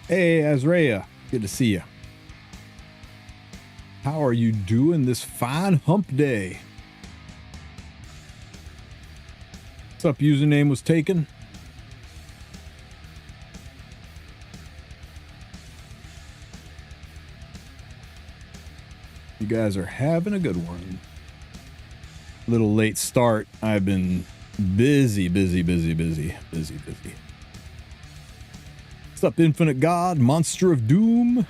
Hey, Azrea. Good to see you. How are you doing this fine hump day? What's up? Username was taken. You guys are having a good one. Little late start. I've been busy. What's up, Infinite God? Monster of Doom?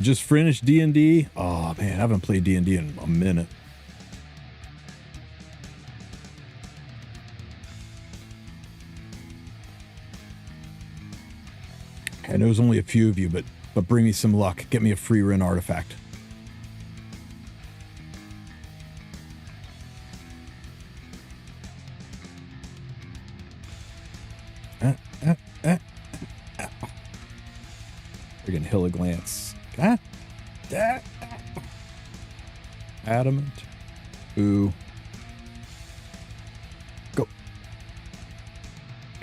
Just finished D&D. Oh, man, I haven't played D&D in a minute. I know there's only a few of you, but bring me some luck. Get me a Frieren artifact. Friggin' Hill of Glance. Adamant. Ooh. Go.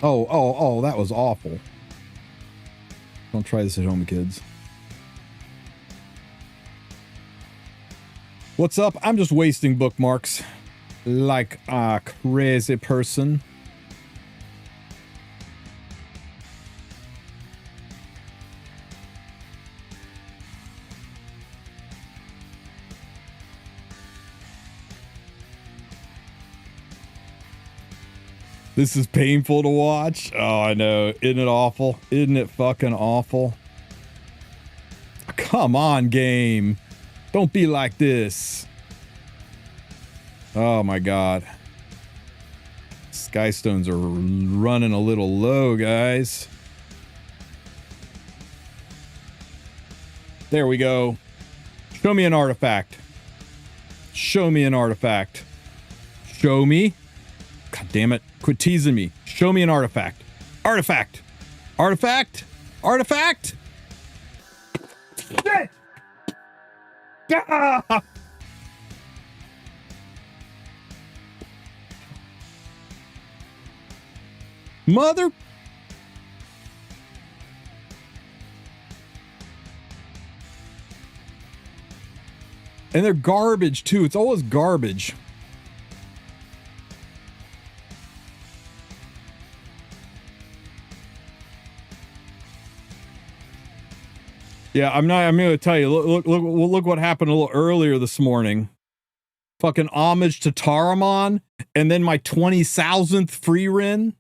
Oh, that was awful. Don't try this at home, kids. What's up? I'm just wasting bookmarks like a crazy person. This is painful to watch. Oh, I know. Isn't it awful? Isn't it fucking awful? Come on, game. Don't be like this. Oh my god. Skystones are running a little low, guys. There we go. Show me an artifact. Show me an artifact. Show me. God damn it. Quit teasing me. Show me an artifact. Artifact. Artifact. Artifact. Shit. Ah! Mother. And they're garbage too. It's always garbage. Yeah, I'm going to tell you. Look what happened a little earlier this morning. Fucking homage to Taramon, and then my 20,000th Frieren.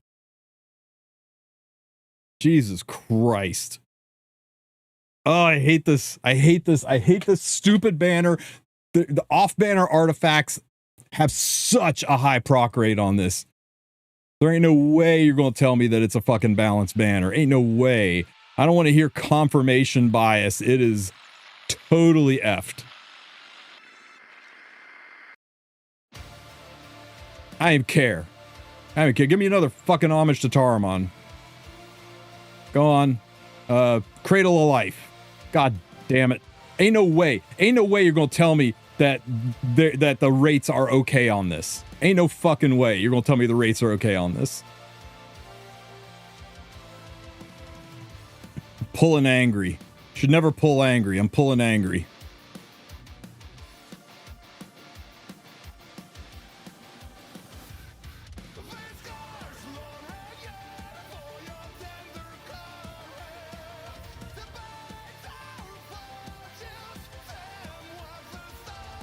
Jesus Christ. Oh, I hate this. I hate this stupid banner. The off-banner artifacts have such a high proc rate on this. There ain't no way you're going to tell me that it's a fucking balanced banner. Ain't no way. I don't want to hear confirmation bias. It is totally effed. I don't care. I don't care. Give me another fucking homage to Taramon. Go on. Cradle of Life. God damn it. Ain't no way. Ain't no way you're going to tell me that the rates are okay on this. Ain't no fucking way you're going to tell me the rates are okay on this. Pulling angry. Should never pull angry. I'm pulling angry.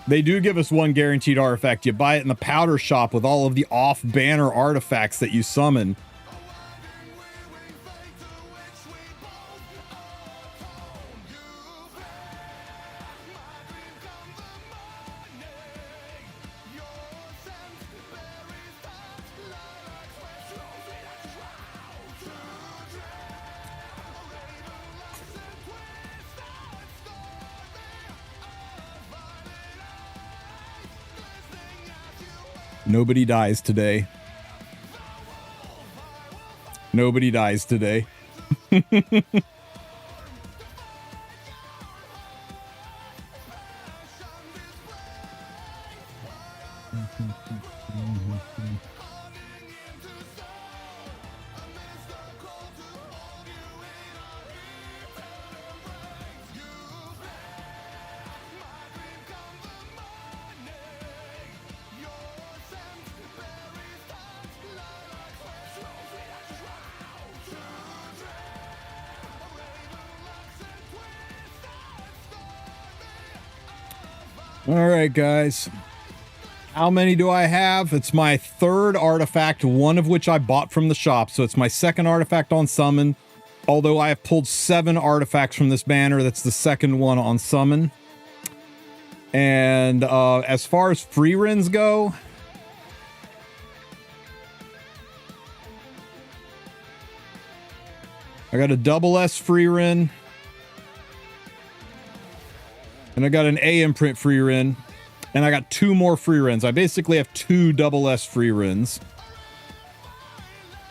They do give us one guaranteed artifact. You buy it in the powder shop with all of the off-banner artifacts that you summon. Nobody dies today. Nobody dies today. All right, guys. How many do I have? It's my third artifact, one of which I bought from the shop. So it's my second artifact on summon. Although I have pulled 7 artifacts from this banner, that's the second one on summon. And as far as Frierens go, I got a double S Frieren. And I got an A imprint Frieren. And I got 2 more Frierens. I basically have 2 double S Frierens.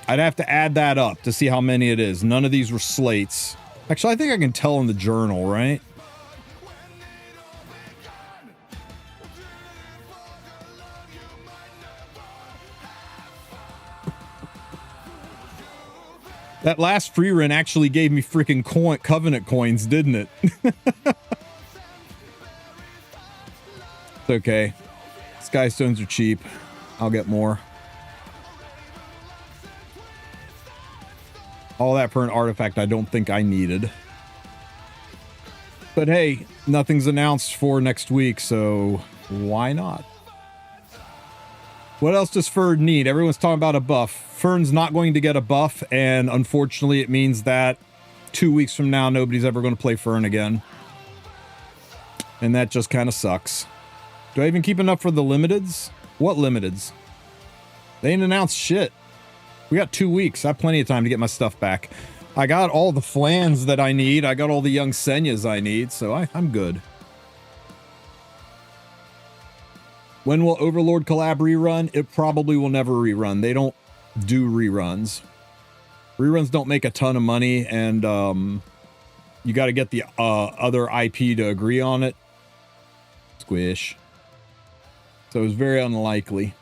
I'd have to add that up to see how many it is. None of these were slates. Actually, I think I can tell in the journal, right? That last Frieren actually gave me freaking Covenant coins, didn't it? It's okay. Skystones are cheap. I'll get more. All that for an artifact I don't think I needed. But hey, nothing's announced for next week, so why not? What else does Fern need? Everyone's talking about a buff. Fern's not going to get a buff, and unfortunately it means that 2 weeks from now, nobody's ever going to play Fern again. And that just kind of sucks. Do I even keep enough for the limiteds? What limiteds? They ain't announced shit. We got 2 weeks. I have plenty of time to get my stuff back. I got all the flans that I need. I got all the young Senyas I need, so I'm good. When will Overlord Collab rerun? It probably will never rerun. They don't do reruns. Reruns don't make a ton of money, and you got to get the other IP to agree on it. Squish. So it was very unlikely.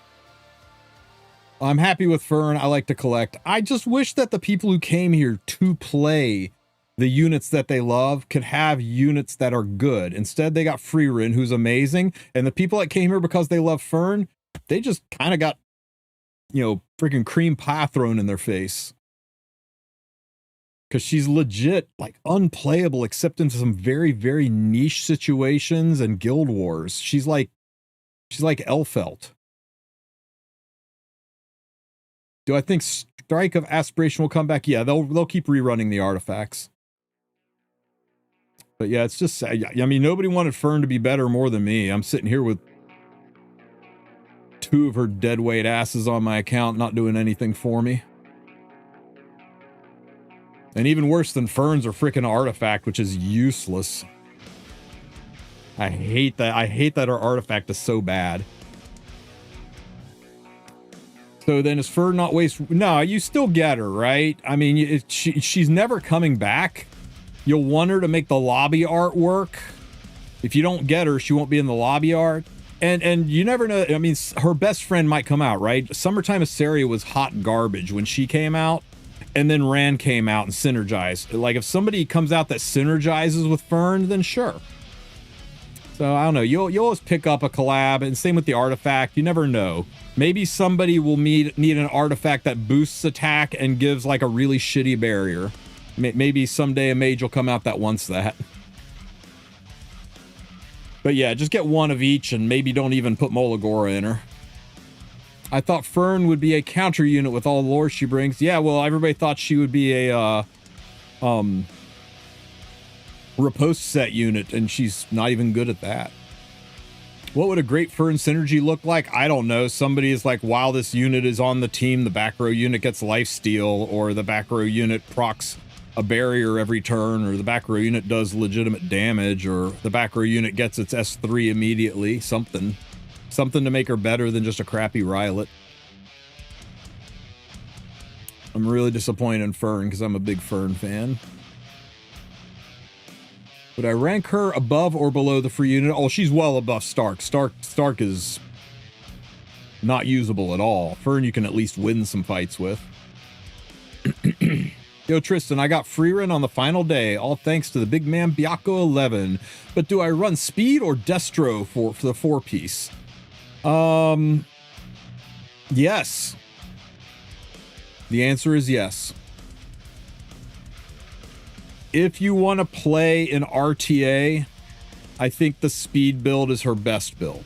I'm happy with Fern. I like to collect. I just wish that the people who came here to play the units that they love could have units that are good. Instead, they got Frieren, who's amazing. And the people that came here because they love Fern, they just kind of got, you know, freaking cream pie thrown in their face. Because she's legit, like, unplayable except in some very, very niche situations and guild wars. She's like Elfelt. Do I think Strike of Aspiration will come back? Yeah, they'll keep rerunning the artifacts. But yeah, it's just, I mean, nobody wanted Fern to be better more than me. I'm sitting here with 2 of her deadweight asses on my account, not doing anything for me. And even worse than Fern's are freaking artifact, which is useless. I hate that. I hate that her artifact is so bad. So then is Fern not waste? No, you still get her, right? I mean, she's never coming back. You'll want her to make the lobby art work. If you don't get her, she won't be in the lobby art. And you never know. I mean, her best friend might come out, right? Summertime Assyria was hot garbage when she came out. And then Rand came out and synergized. Like, if somebody comes out that synergizes with Fern, then sure. So, I don't know. You'll always pick up a collab, and same with the artifact. You never know. Maybe somebody will need an artifact that boosts attack and gives, like, a really shitty barrier. Maybe someday a mage will come out that wants that. But yeah, just get one of each, and maybe don't even put Molagora in her. I thought Fern would be a counter unit with all the lore she brings. Yeah, well, everybody thought she would be a riposte set unit, and she's not even good at that. What would a great Fern synergy look like? I don't know. Somebody is like, while this unit is on the team, the back row unit gets lifesteal, or the back row unit procs a barrier every turn, or the back row unit does legitimate damage, or the back row unit gets its S3 immediately. Something to make her better than just a crappy Rylet. I'm really disappointed in Fern because I'm a big Fern fan. Would I rank her above or below the free unit? Oh, she's well above Stark. Stark is not usable at all. Fern you can at least win some fights with. Yo, Tristen, I got Frieren on the final day, all thanks to the big man Baka 11. But do I run speed or Destro for the 4-piece? Yes. The answer is yes. If you want to play an RTA I think the speed build is her best build.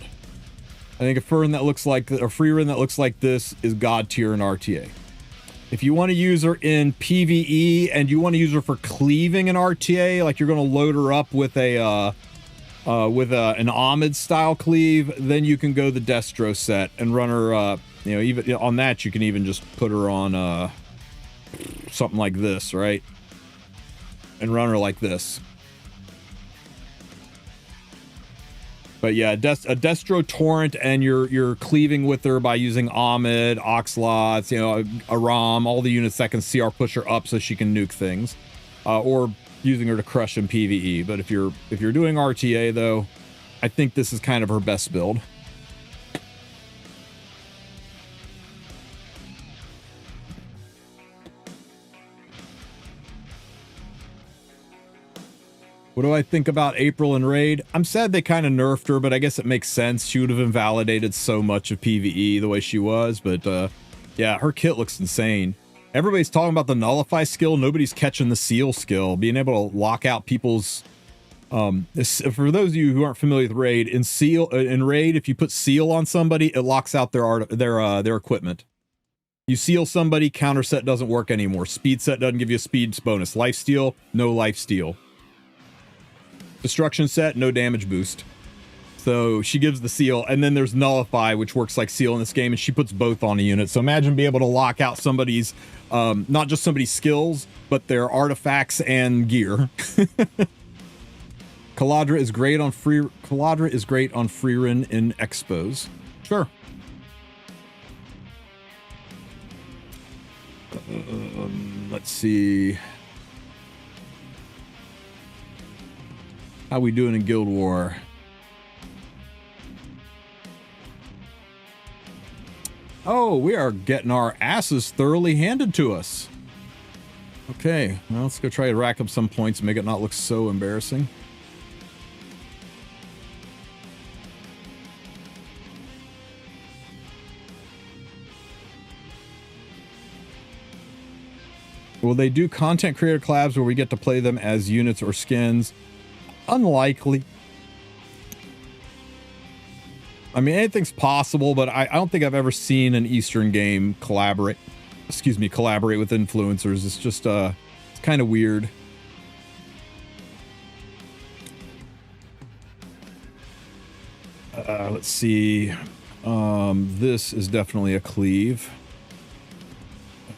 I think a Fern that looks like, a Frieren that looks like this is god tier in RTA. If you want to use her in PvE and you want to use her for cleaving in RTA, like you're going to load her up with an Ahmed style cleave, then you can go the Destro set and run her, you know, even on that, you can even just put her on something like this, right? And run her like this. But yeah, a Destro Torrent, and you're cleaving with her by using Ahmed, Oxlots, you know, Aram, all the units that can CR push her up so she can nuke things, or using her to crush in PvE. But if you're doing RTA though, I think this is kind of her best build. What do I think about April and Raid? I'm sad they kind of nerfed her, but I guess it makes sense. She would have invalidated so much of PvE the way she was, but yeah, her kit looks insane. Everybody's talking about the Nullify skill. Nobody's catching the Seal skill. Being able to lock out people's... for those of you who aren't familiar with Raid, in Raid, if you put Seal on somebody, it locks out their equipment. You seal somebody, counter set doesn't work anymore. Speed set doesn't give you a speed bonus. Life steal, no life steal. Destruction set, no damage boost. So she gives the seal, and then there's Nullify, which works like seal in this game, and she puts both on a unit. So imagine being able to lock out somebody's, not just somebody's skills, but their artifacts and gear. Caladra is great on Frieren in Expos. Sure. Let's see. How we doing in Guild War? Oh, we are getting our asses thoroughly handed to us. Okay, well, let's go try to rack up some points and make it not look so embarrassing. Will they do content creator collabs where we get to play them as units or skins? Unlikely. I mean, anything's possible, but I don't think I've ever seen an Eastern game collaborate with influencers. It's just, it's kind of weird. Let's see. This is definitely a cleave.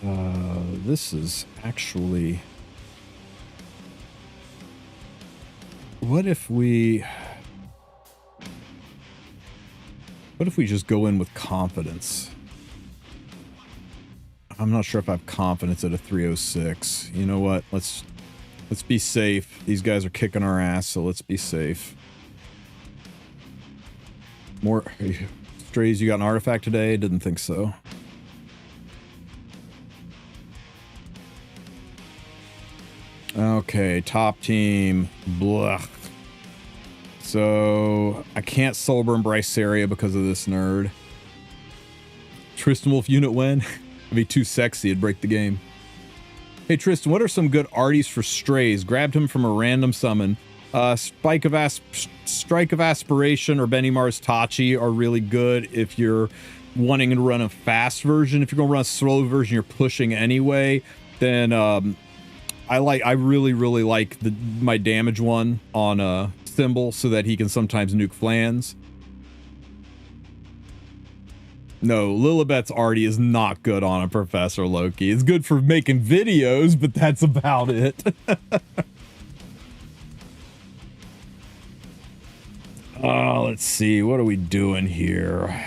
This is actually... What if we just go in with confidence? I'm not sure if I have confidence at a 306. You know what? Let's be safe. These guys are kicking our ass, so let's be safe. More strays, you got an artifact today? Didn't think so. Okay, top team. Blah. So I can't Soulburn Bryceria because of this nerd. Tristen Wulf unit win? It'd be too sexy, it'd break the game. Hey Tristen, what are some good arties for strays? Grabbed him from a random summon. Strike of Aspiration or Benny Mars Tachi are really good if you're wanting to run a fast version. If you're gonna run a slow version, you're pushing anyway, then I really like my damage one on Symbol so that he can sometimes nuke Flans. No, Lilibet's arty is not good on a Professor Loki. It's good for making videos, but that's about it. Let's see. What are we doing here?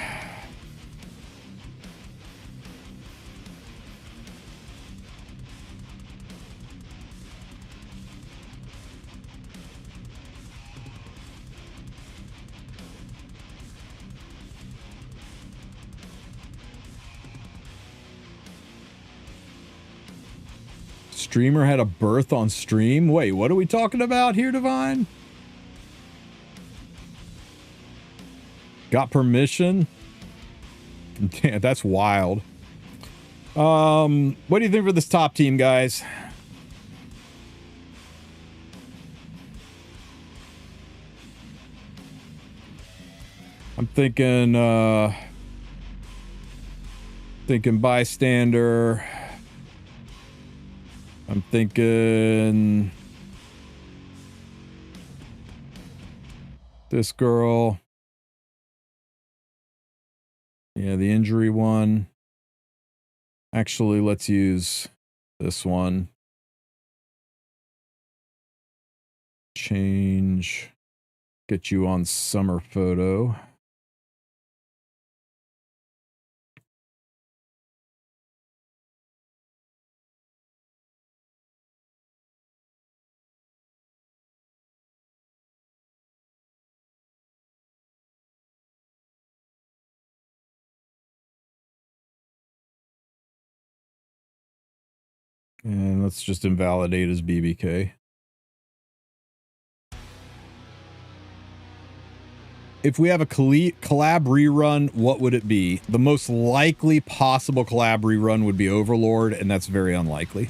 Streamer had a birth on stream? Wait, what are we talking about here, Divine? Got permission? Yeah, that's wild. What do you think for this top team, guys? I'm thinking bystander. I'm thinking this girl. Yeah, the injury one. Actually, let's use this one. Change. Get you on summer photo. And let's just invalidate his BBK. If we have a collab rerun, what would it be? The most likely possible collab rerun would be Overlord, and that's very unlikely.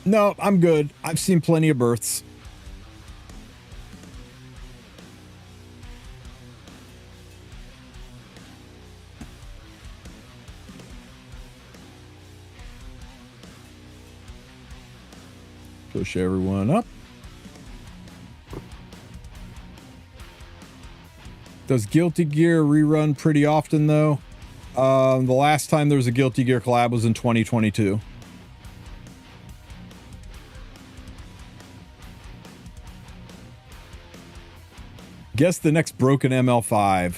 No, I'm good. I've seen plenty of births. Push everyone up. Does Guilty Gear rerun pretty often, though? The last time there was a Guilty Gear collab was in 2022. Guess the next broken ML5.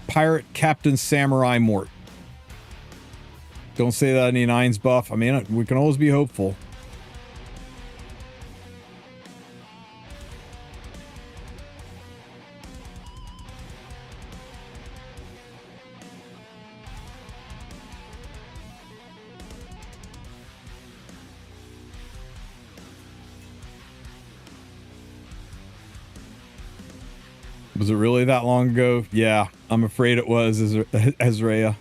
Pirate Captain Samurai Mort. Don't say that any Nines buff. I mean, we can always be hopeful. Was it really that long ago? Yeah, I'm afraid it was, Ezreya.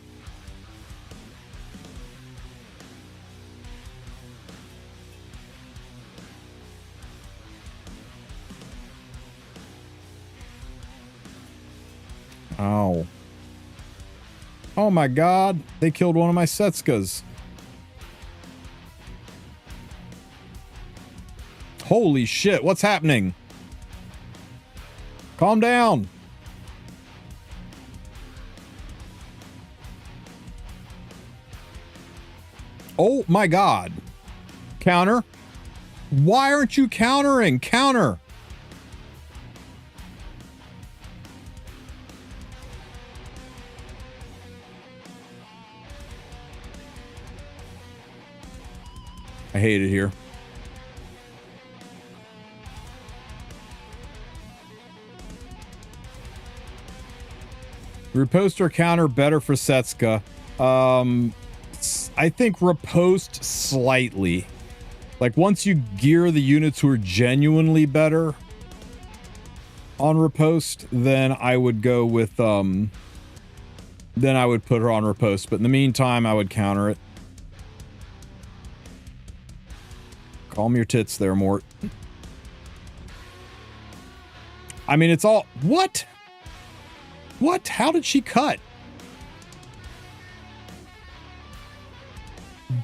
Ow. Oh my god, they killed one of my Setskas. Holy shit, what's happening? Calm down. Oh my god. Counter. Why aren't you countering? Counter. I hate it here. Riposte or counter better for Setska. I think riposte slightly. Like once you gear the units who are genuinely better on riposte, then I would go with then I would put her on riposte. But in the meantime, I would counter it. Calm your tits there, Mort. I mean, it's all... What? What? How did she cut?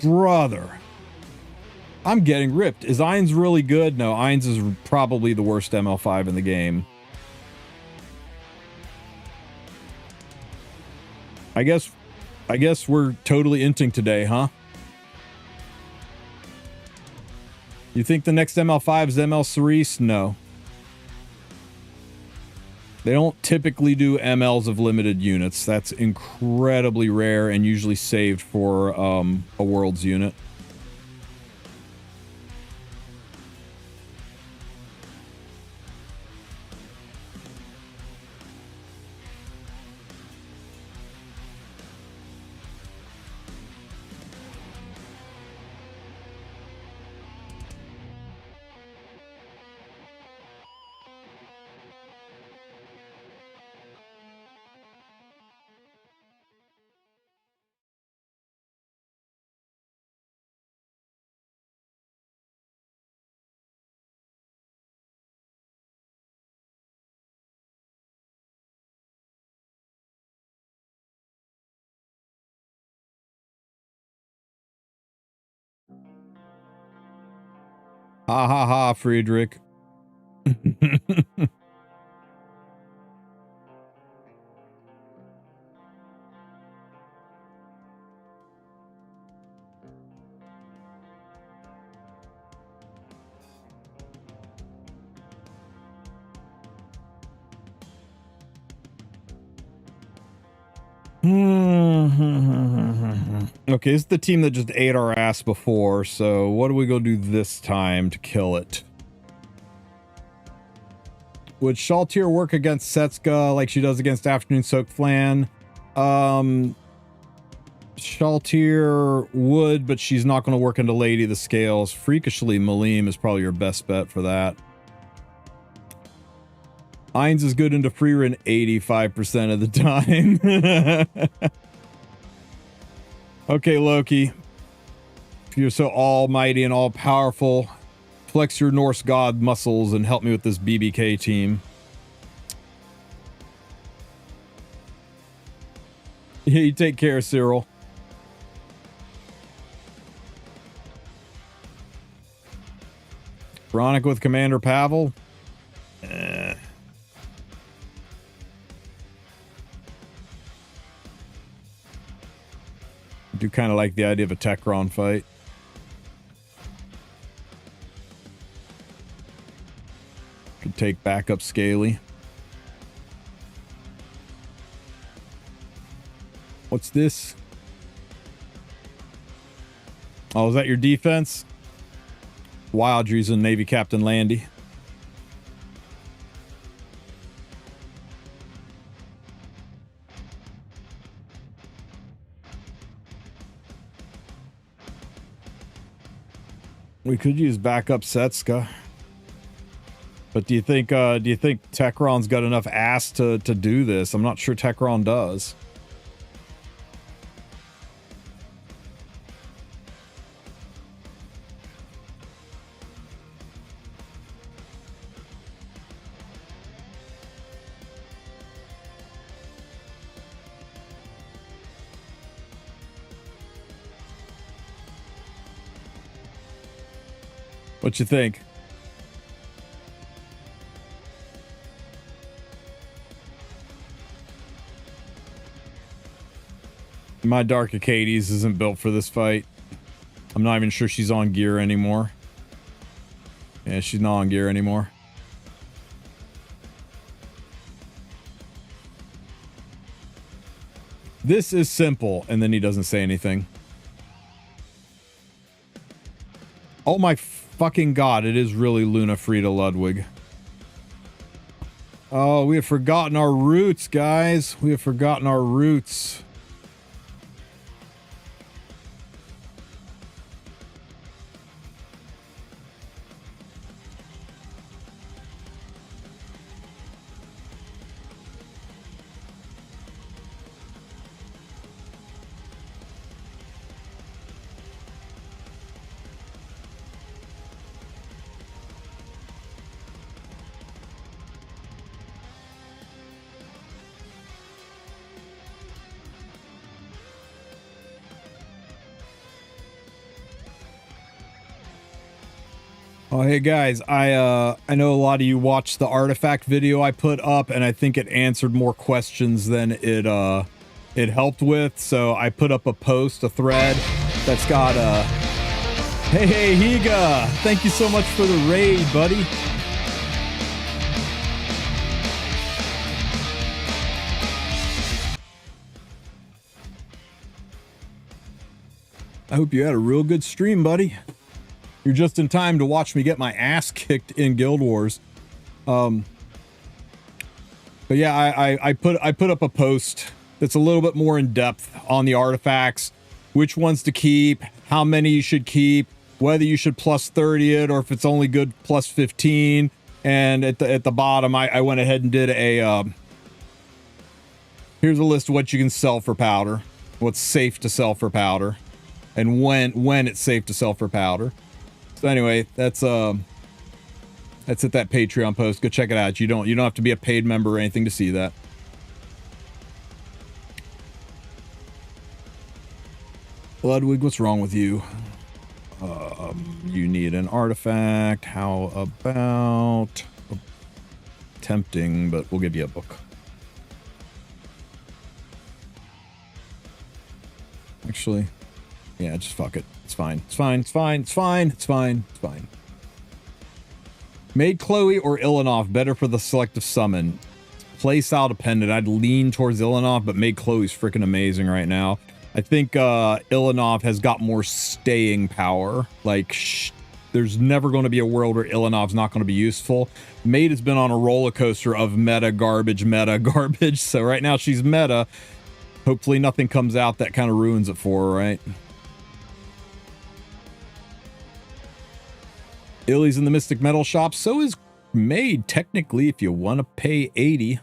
Brother. I'm getting ripped. Is Ainz really good? No, Ainz is probably the worst ML5 in the game. I guess we're totally inting today, huh? You think the next ML5 is ML Cerise? No. They don't typically do MLs of limited units. That's incredibly rare and usually saved for a Worlds unit. Ha ha ha, Friedrich. Okay, this is the team that just ate our ass before, so what do we go do this time to kill it? Would Shaltir work against Setska like she does against Afternoon Soak Flan? Shaltir would, but she's not going to work into Lady of the Scales. Freakishly, Malim is probably your best bet for that. Ainz is good into Frieren 85% of the time. Okay, Loki. If you're so almighty and all-powerful, flex your Norse god muscles and help me with this BBK team. Yeah, you take care, Cyril. Veronica with Commander Pavel. Do kind of like the idea of a Techron fight. Could take backup Scaly. What's this? Oh, is that your defense? Wildry's and Navy Captain Landy. We could use backup Setska. But do you think Techron's got enough ass to do this? I'm not sure Techron does. What you think? My Dark Acades isn't built for this fight. I'm not even sure she's on gear anymore. Yeah, she's not on gear anymore. This is simple, and then he doesn't say anything. Oh my fucking god, it is really Luna Frida Ludwig. Oh, we have forgotten our roots, guys. We have forgotten our roots. Oh, hey guys, I know a lot of you watched the artifact video I put up, and I think it answered more questions than it helped with. So I put up a post, a thread that's got hey Higa, thank you so much for the raid, buddy. I hope you had a real good stream, buddy. You're just in time to watch me get my ass kicked in Guild Wars. But yeah, I put up a post that's a little bit more in depth on the artifacts, which ones to keep, how many you should keep, whether you should plus 30 it or if it's only good plus 15. And at the bottom, I went ahead and did a here's a list of what you can sell for powder, what's safe to sell for powder, and when it's safe to sell for powder. So anyway, that's at that Patreon post. Go check it out. You don't have to be a paid member or anything to see that. Ludwig, what's wrong with you? You need an artifact. How about... Tempting, but we'll give you a book. Actually, yeah, just fuck it. It's fine. It's fine. It's fine. It's fine. It's fine. It's fine. Made Chloe or Ilanov better for the selective summon? Playstyle dependent. I'd lean towards Ilanov, but Made Chloe's freaking amazing right now. I think Ilanov has got more staying power. Like, there's never going to be a world where Ilanov's not going to be useful. Maid has been on a roller coaster of meta garbage. So right now she's meta. Hopefully nothing comes out that kind of ruins it for her, right? Illy's in the Mystic Metal shop. So is Maid, technically, if you want to pay 80.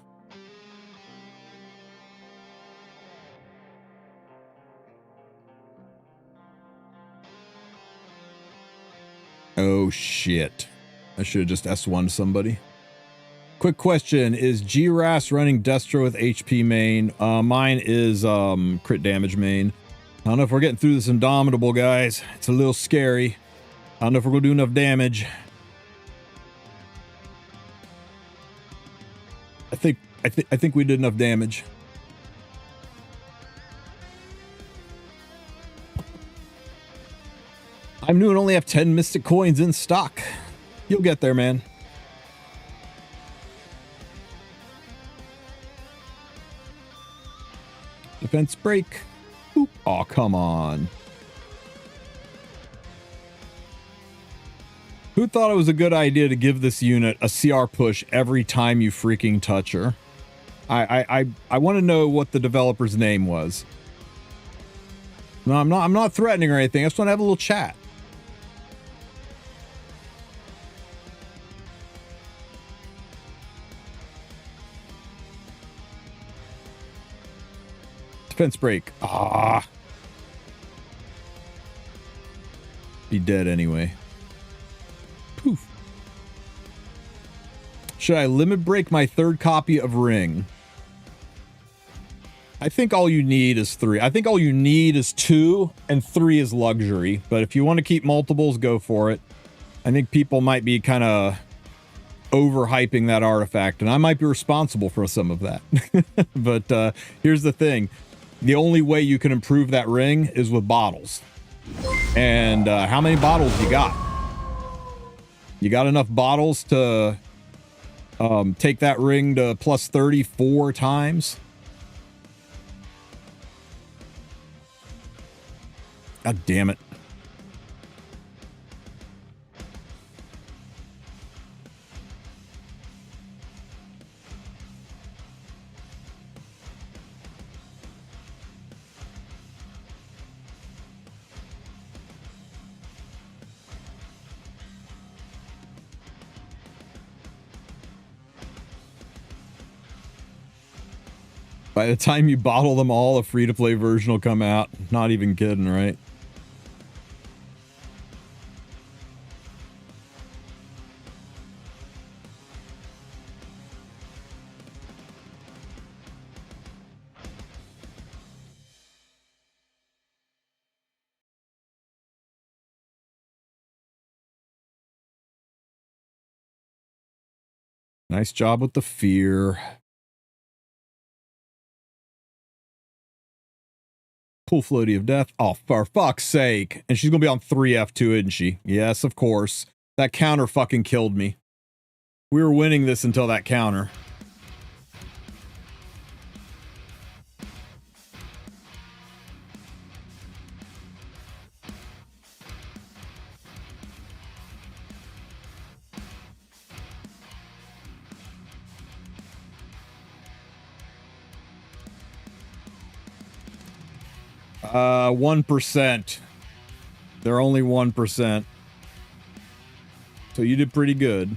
Oh, shit. I should have just S1'd somebody. Quick question. Is GRAS running Destro with HP main? Mine is crit damage main. I don't know if we're getting through this Indomitable, guys. It's a little scary. I don't know if we're going to do enough damage. I think we did enough damage. I'm new and only have 10 Mystic Coins in stock. You'll get there, man. Defense break. Oop. Oh, come on. Who thought it was a good idea to give this unit a CR push every time you freaking touch her? I want to know what the developer's name was. No, I'm not threatening or anything. I just want to have a little chat. Defense break. Ah. Be dead anyway. Poof. Should I limit break my third copy of Ring? I think all you need is 3. I think all you need is 2, and 3 is luxury. But if you want to keep multiples, go for it. I think people might be kind of overhyping that artifact, and I might be responsible for some of that. But here's the thing. The only way you can improve that ring is with bottles. And how many bottles you got? You got enough bottles to take that ring to plus 34 times? God damn it. By the time you bottle them all, a free-to-play version will come out. Not even kidding, right? Nice job with the fear. Pool floaty of death. Oh, for fuck's sake. And she's going to be on 3F too, isn't she? Yes, of course. That counter fucking killed me. We were winning this until that counter. Uh, 1%. They're only 1%. So you did pretty good.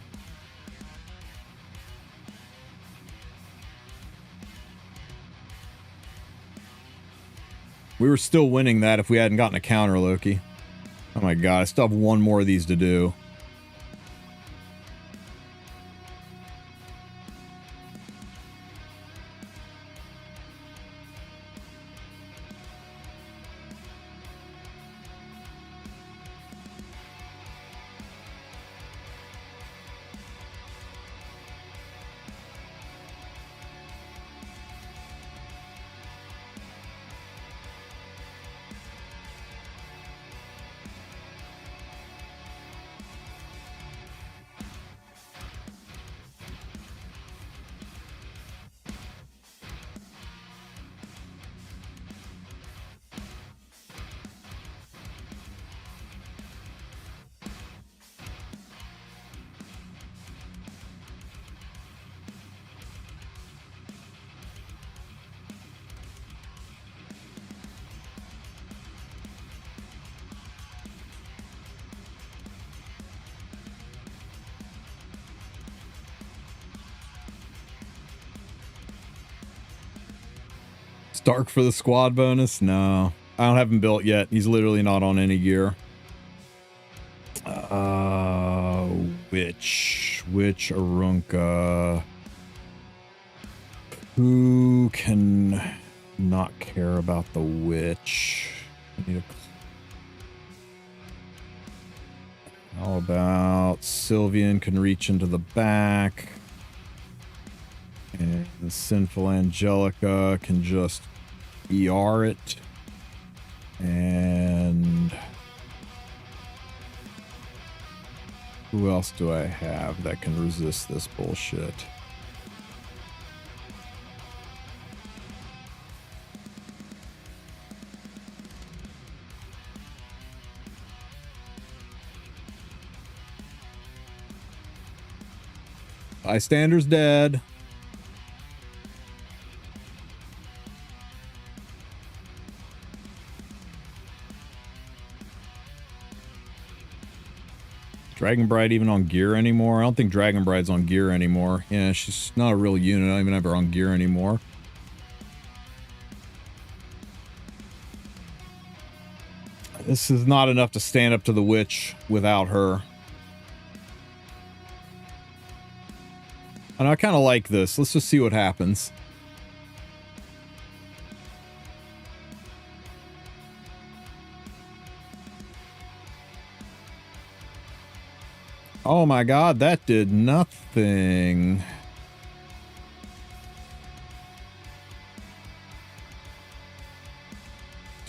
We were still winning that if we hadn't gotten a counter, Loki. Oh my god, I still have one more of these to do. Stark for the squad bonus? No. I don't have him built yet. He's literally not on any gear. Which Arunca? Who can not care about the witch? I need a... How about Sylvian can reach into the back, and the Sinful Angelica can just ER it, and who else do I have that can resist this bullshit? Bystander's dead. Dragonbride even on gear anymore? I don't think Dragonbride's on gear anymore. Yeah, she's not a real unit. I don't even have her on gear anymore. This is not enough to stand up to the witch without her. And I kind of like this. Let's just see what happens. Oh my god, that did nothing.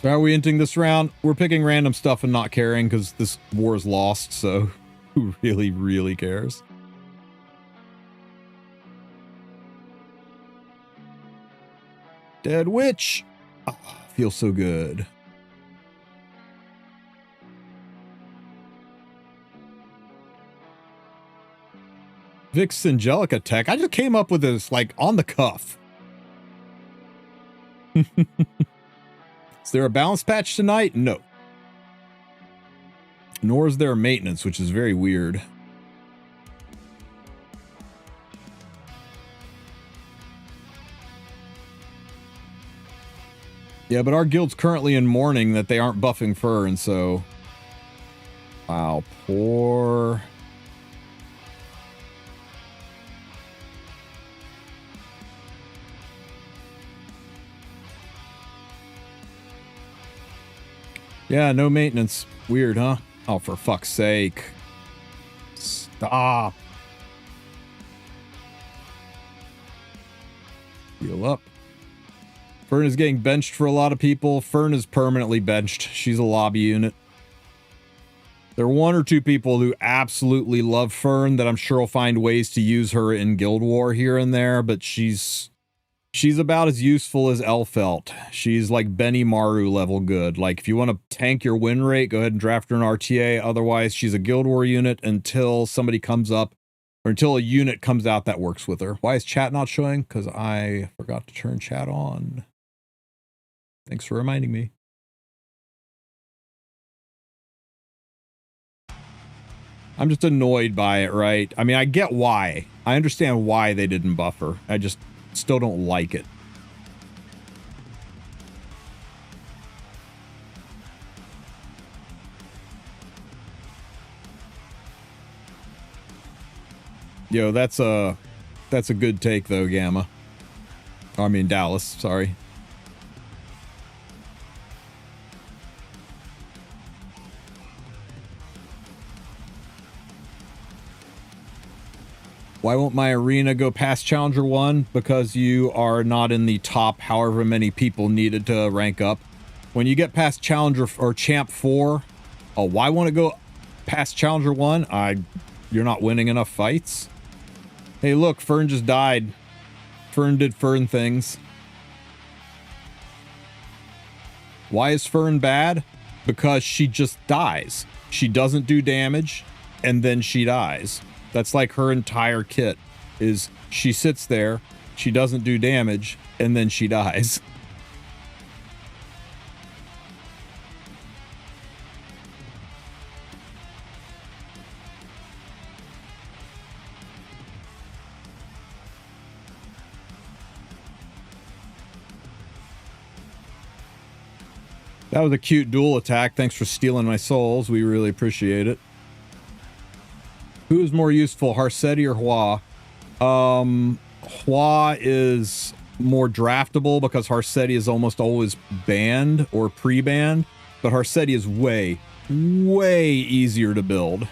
So how are we ending this round? We're picking random stuff and not caring because this war is lost, so who really, really cares? Dead witch! Oh, feels so good. Vix Angelica tech. I just came up with this, like, on the cuff. Is there a balance patch tonight? No. Nor is there a maintenance, which is very weird. Yeah, but our guild's currently in mourning that they aren't buffing Fern, so... Wow, poor... Yeah, no maintenance. Weird, huh? Oh, for fuck's sake. Stop. Heal up. Fern is getting benched for a lot of people. Fern is permanently benched. She's a lobby unit. There are one or two people who absolutely love Fern that I'm sure will find ways to use her in Guild War here and there, but she's about as useful as Elfelt. She's like Benny Maru level good. Like, if you want to tank your win rate, go ahead and draft her an RTA. Otherwise, she's a Guild War unit until somebody comes up, or until a unit comes out that works with her. Why is chat not showing? Because I forgot to turn chat on. Thanks for reminding me. I'm just annoyed by it, right? I mean, I get why. I understand why they didn't buff her. I just still don't like it. Yo, that's a good take though, Gamma. I mean, Dallas, sorry. Why won't my arena go past Challenger 1? Because you are not in the top however many people needed to rank up. When you get past Challenger or Champ 4, oh, why won't it go past Challenger 1? You're not winning enough fights? Hey, look, Fern just died. Fern did Fern things. Why is Fern bad? Because she just dies. She doesn't do damage, and then she dies. That's like her entire kit, is she sits there, she doesn't do damage, and then she dies. That was a cute dual attack. Thanks for stealing my souls. We really appreciate it. Who is more useful, Harsetti or Hua? Hua is more draftable because Harsetti is almost always banned or pre-banned, but Harsetti is way, way easier to build.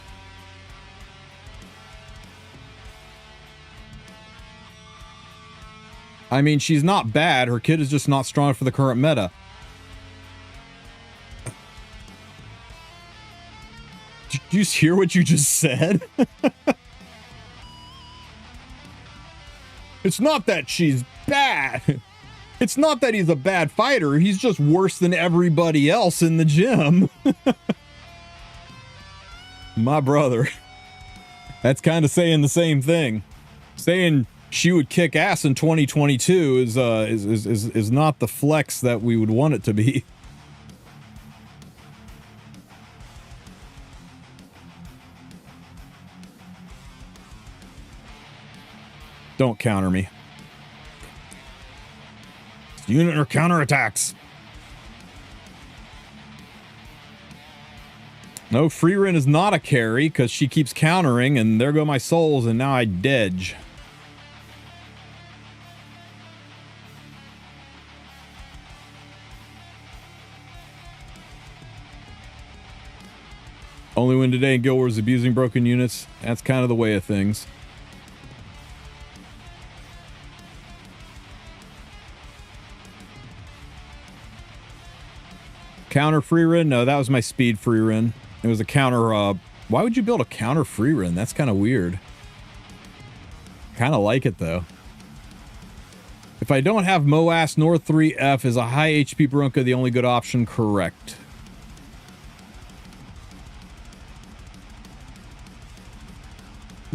I mean, she's not bad. Her kit is just not strong for the current meta. Did you hear what you just said? It's not that she's bad. It's not that he's a bad fighter. He's just worse than everybody else in the gym. My brother. That's kind of saying the same thing. Saying she would kick ass in 2022 is not the flex that we would want it to be. Don't counter me. Unit or counterattacks. No, Frieren is not a carry because she keeps countering, and there go my souls, and now I dedge. Only win today in Guild Wars abusing broken units. That's kind of the way of things. Counter Frieren? No, that was my speed Frieren. It was a counter, why would you build a counter Frieren? That's kind of weird. Kind of like it, though. If I don't have Moas nor 3F, is a high HP Barunka the only good option? Correct.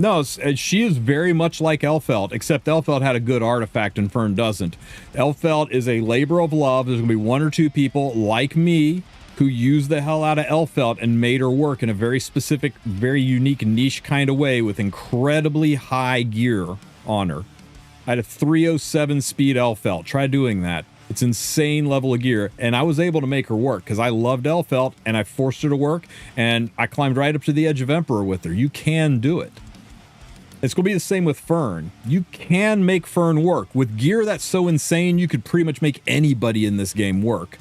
No, she is very much like Elfelt, except Elfelt had a good artifact and Fern doesn't. Elfelt is a labor of love. There's going to be one or two people like me who used the hell out of Elfelt and made her work in a very specific, very unique niche kind of way with incredibly high gear on her. I had a 307 speed Elfelt. Try doing that. It's insane level of gear, and I was able to make her work because I loved Elfelt and I forced her to work, and I climbed right up to the edge of Emperor with her. You can do it. It's going to be the same with Fern. You can make Fern work. With gear that's so insane, you could pretty much make anybody in this game work.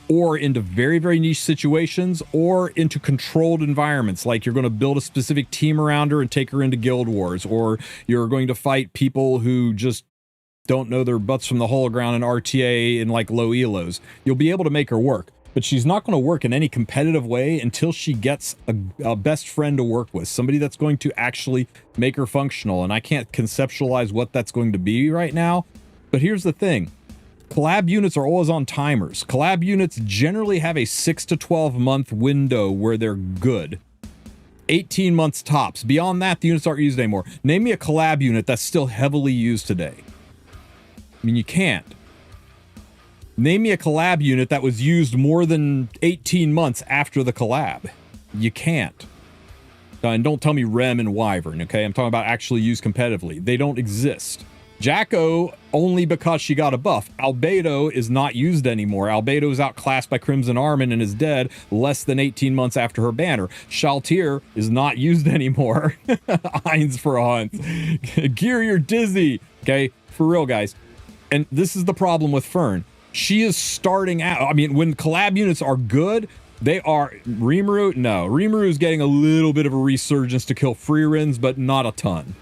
Or into very, very niche situations, or into controlled environments, like you're going to build a specific team around her and take her into Guild Wars, or you're going to fight people who just don't know their butts from the hole ground in RTA and like low elos. You'll be able to make her work. But she's not going to work in any competitive way until she gets a best friend to work with. Somebody that's going to actually make her functional. And I can't conceptualize what that's going to be right now. But here's the thing. Collab units are always on timers. Collab units generally have a 6 to 12 month window where they're good. 18 months tops. Beyond that, the units aren't used anymore. Name me a collab unit that's still heavily used today. I mean, you can't. Name me a collab unit that was used more than 18 months after the collab. You can't. And don't tell me Rem and Wyvern, okay? I'm talking about actually used competitively. They don't exist. Jacko, only because she got a buff. Albedo is not used anymore. Albedo is outclassed by Crimson Armin and is dead less than 18 months after her banner. Shaltir is not used anymore. Eins for Hunt. Gear, you're dizzy. Okay, for real, guys. And this is the problem with Fern. She is starting out. I mean, when collab units are good, they are... Rimuru? No. Rimuru is getting a little bit of a resurgence to kill Frierens, but not a ton.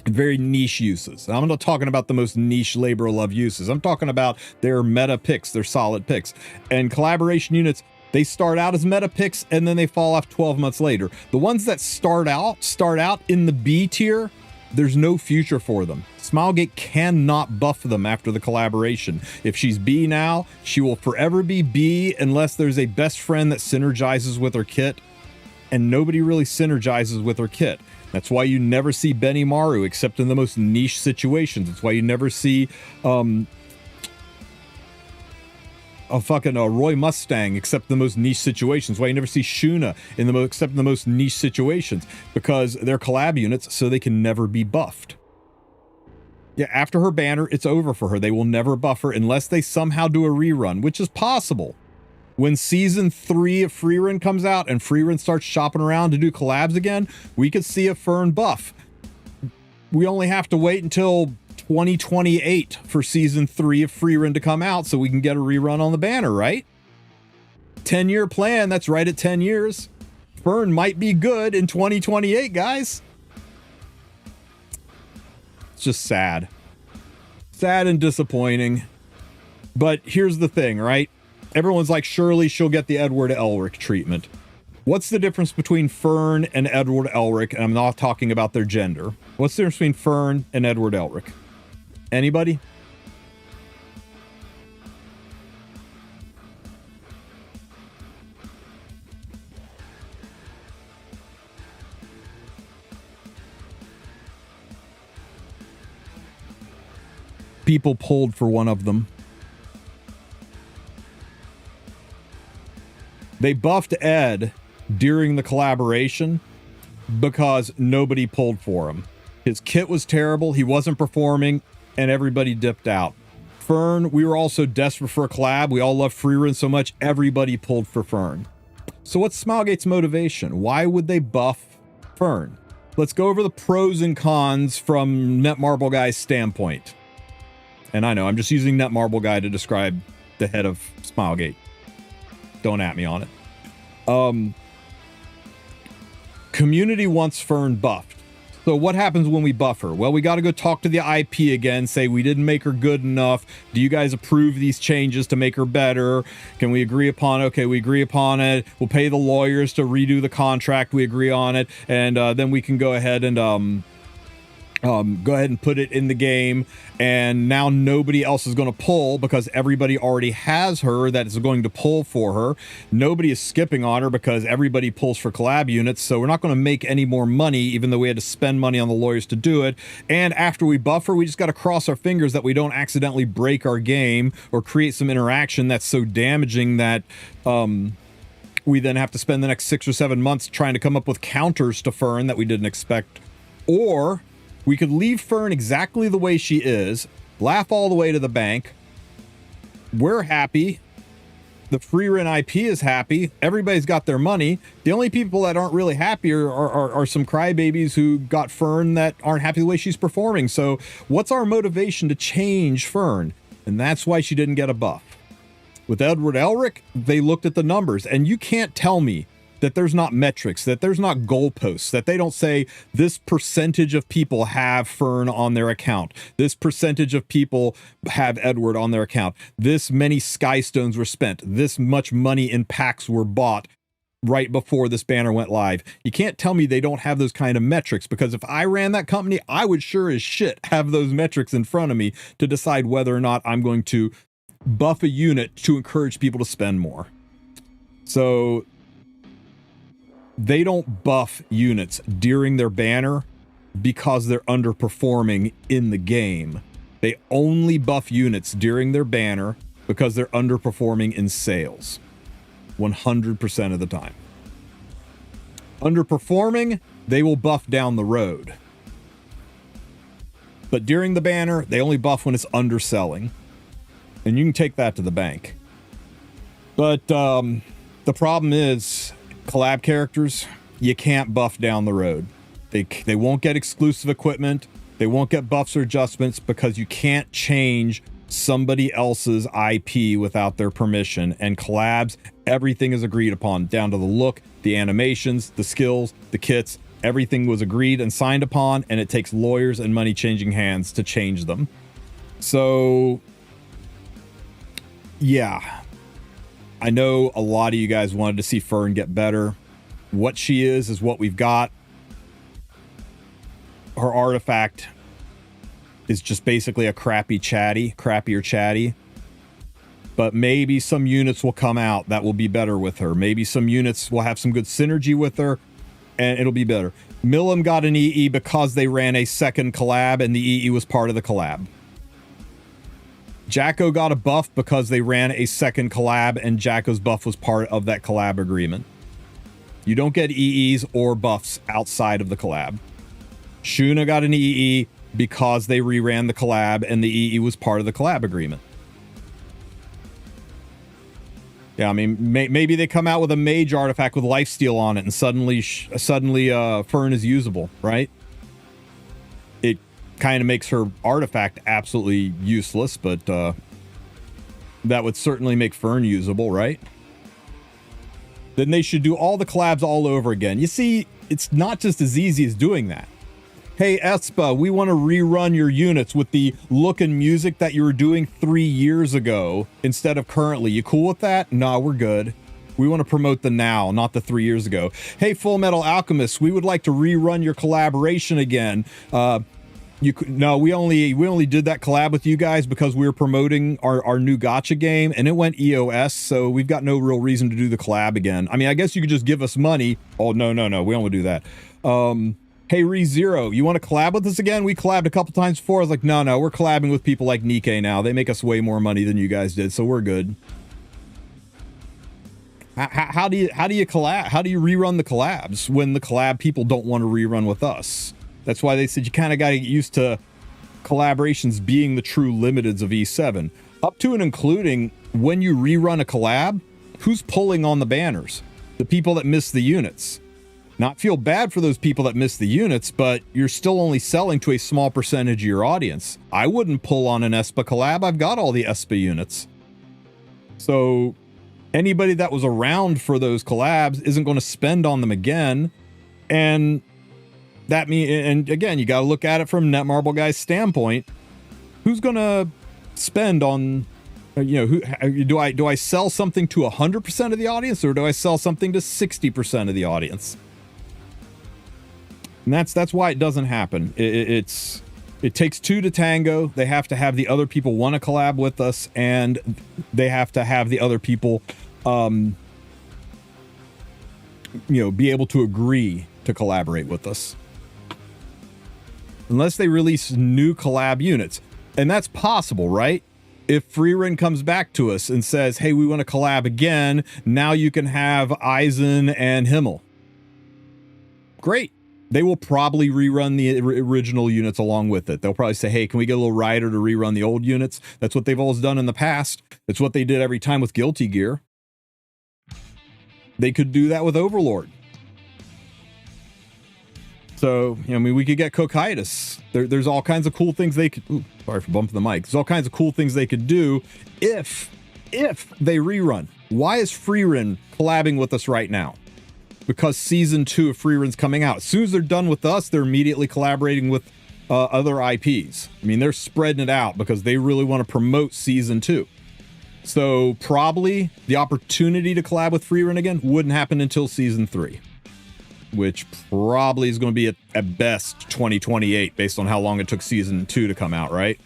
Very niche uses. I'm not talking about the most niche labor of love uses. I'm talking about their meta picks, their solid picks. And collaboration units, they start out as meta picks, and then they fall off 12 months later. The ones that start out in the B tier, there's no future for them. Smilegate cannot buff them after the collaboration. If she's B now, she will forever be B unless there's a best friend that synergizes with her kit, and nobody really synergizes with her kit. That's why you never see Benimaru except in the most niche situations. It's why you never see Roy Mustang except the most niche situations. Why you never see Shuna except in the most niche situations, because they're collab units, so they can never be buffed. Yeah, after her banner, it's over for her. They will never buff her unless they somehow do a rerun, which is possible. When season 3 of Frieren comes out and Frieren starts shopping around to do collabs again, we could see a Fern buff. We only have to wait until 2028 for season 3 of Frieren to come out so we can get a rerun on the banner, right? 10-year plan, that's right at 10 years. Fern might be good in 2028, guys. It's just sad. Sad and disappointing. But here's the thing, right? Everyone's like, surely she'll get the Edward Elric treatment. What's the difference between Fern and Edward Elric? And I'm not talking about their gender. What's the difference between Fern and Edward Elric? Anybody? People pulled for one of them. They buffed Ed during the collaboration because nobody pulled for him. His kit was terrible, he wasn't performing, and everybody dipped out. Fern, we were also desperate for a collab. We all love Frieren so much, everybody pulled for Fern. So what's Smilegate's motivation? Why would they buff Fern? Let's go over the pros and cons from Netmarble Guy's standpoint. And I know, I'm just using Netmarble Guy to describe the head of Smilegate. Don't at me on it. Community wants Fern buffed. So what happens when we buff her? Well, we got to go talk to the IP again, say we didn't make her good enough. Do you guys approve these changes to make her better? Can we agree upon it? Okay, we agree upon it. We'll pay the lawyers to redo the contract. We agree on it. And then we can go ahead and put it in the game, and now nobody else is going to pull because everybody already has her that is going to pull for her. Nobody is skipping on her because everybody pulls for collab units, so we're not going to make any more money even though we had to spend money on the lawyers to do it. And after we buff her, we just got to cross our fingers that we don't accidentally break our game or create some interaction that's so damaging that we then have to spend the next 6 or 7 months trying to come up with counters to Fern that we didn't expect. Or we could leave Fern exactly the way she is, laugh all the way to the bank. We're happy. The Frieren IP is happy. Everybody's got their money. The only people that aren't really happy are some crybabies who got Fern that aren't happy the way she's performing. So what's our motivation to change Fern? And that's why she didn't get a buff. With Edward Elric, they looked at the numbers, and you can't tell me that there's not metrics, that there's not goalposts, that they don't say this percentage of people have Fern on their account. This percentage of people have Edward on their account. This many Skystones were spent. This much money in packs were bought right before this banner went live. You can't tell me they don't have those kind of metrics, because if I ran that company, I would sure as shit have those metrics in front of me to decide whether or not I'm going to buff a unit to encourage people to spend more. So they don't buff units during their banner because they're underperforming in the game. They only buff units during their banner because they're underperforming in sales. 100% of the time. Underperforming, they will buff down the road. But during the banner, they only buff when it's underselling. And you can take that to the bank. But the problem is, collab characters, you can't buff down the road. They won't get exclusive equipment. They won't get buffs or adjustments because you can't change somebody else's IP without their permission. And collabs, everything is agreed upon, down to the look, the animations, the skills, the kits. Everything was agreed and signed upon, and it takes lawyers and money changing hands to change them. So yeah, I know a lot of you guys wanted to see Fern get better. What she is what we've got. Her artifact is just basically a crappier chatty. But maybe some units will come out that will be better with her. Maybe some units will have some good synergy with her, and it'll be better. Millum got an EE because they ran a second collab, and the EE was part of the collab. Jacko got a buff because they ran a second collab, and Jacko's buff was part of that collab agreement. You don't get EEs or buffs outside of the collab. Shuna got an EE because they reran the collab, and the EE was part of the collab agreement. Yeah, I mean, maybe they come out with a mage artifact with lifesteal on it, and suddenly Fern is usable, right? It kind of makes her artifact absolutely useless, but that would certainly make Fern usable, right? Then they should do all the collabs all over again. You see, it's not just as easy as doing that. Hey, Espa, we want to rerun your units with the look and music that you were doing 3 years ago instead of currently. You cool with that? Nah, we're good. We want to promote the now, not the 3 years ago. Hey, Full Metal Alchemist, we would like to rerun your collaboration again. No, we only did that collab with you guys because we were promoting our new gacha game, and it went EOS, so we've got no real reason to do the collab again. I mean, I guess you could just give us money. Oh, no, we don't want to do that. Hey, ReZero, you want to collab with us again? We collabed a couple times before. I was like, no, we're collabing with people like Nikkei now. They make us way more money than you guys did, so we're good. How do you collab? How do you rerun the collabs when the collab people don't want to rerun with us? That's why they said you kind of got to get used to collaborations being the true limiteds of E7. Up to and including when you rerun a collab, who's pulling on the banners? The people that miss the units. Not feel bad for those people that miss the units, but you're still only selling to a small percentage of your audience. I wouldn't pull on an Espa collab. I've got all the Espa units. So anybody that was around for those collabs isn't going to spend on them again. And that and again, you got to look at it from Netmarble Guy's standpoint. Who's going to spend on, do I sell something to 100% of the audience, or do I sell something to 60% of the audience? And that's why it doesn't happen. It takes two to tango. They have to have the other people want to collab with us, and they have to have the other people, be able to agree to collaborate with us. Unless they release new collab units. And that's possible, right? If Frieren comes back to us and says, hey, we want to collab again, now you can have Eisen and Himmel. Great. They will probably rerun the original units along with it. They'll probably say, hey, can we get a little rider to rerun the old units? That's what they've always done in the past. It's what they did every time with Guilty Gear. They could do that with Overlord. So, we could get Cocytus. There's all kinds of cool things they could... Ooh, sorry for bumping the mic. There's all kinds of cool things they could do if they rerun. Why is Frieren collabing with us right now? Because season 2 of Frieren's coming out. As soon as they're done with us, they're immediately collaborating with other IPs. I mean, they're spreading it out because they really want to promote season 2. So probably the opportunity to collab with Frieren again wouldn't happen until season 3, which probably is going to be at best 2028 based on how long it took season 2 to come out, right?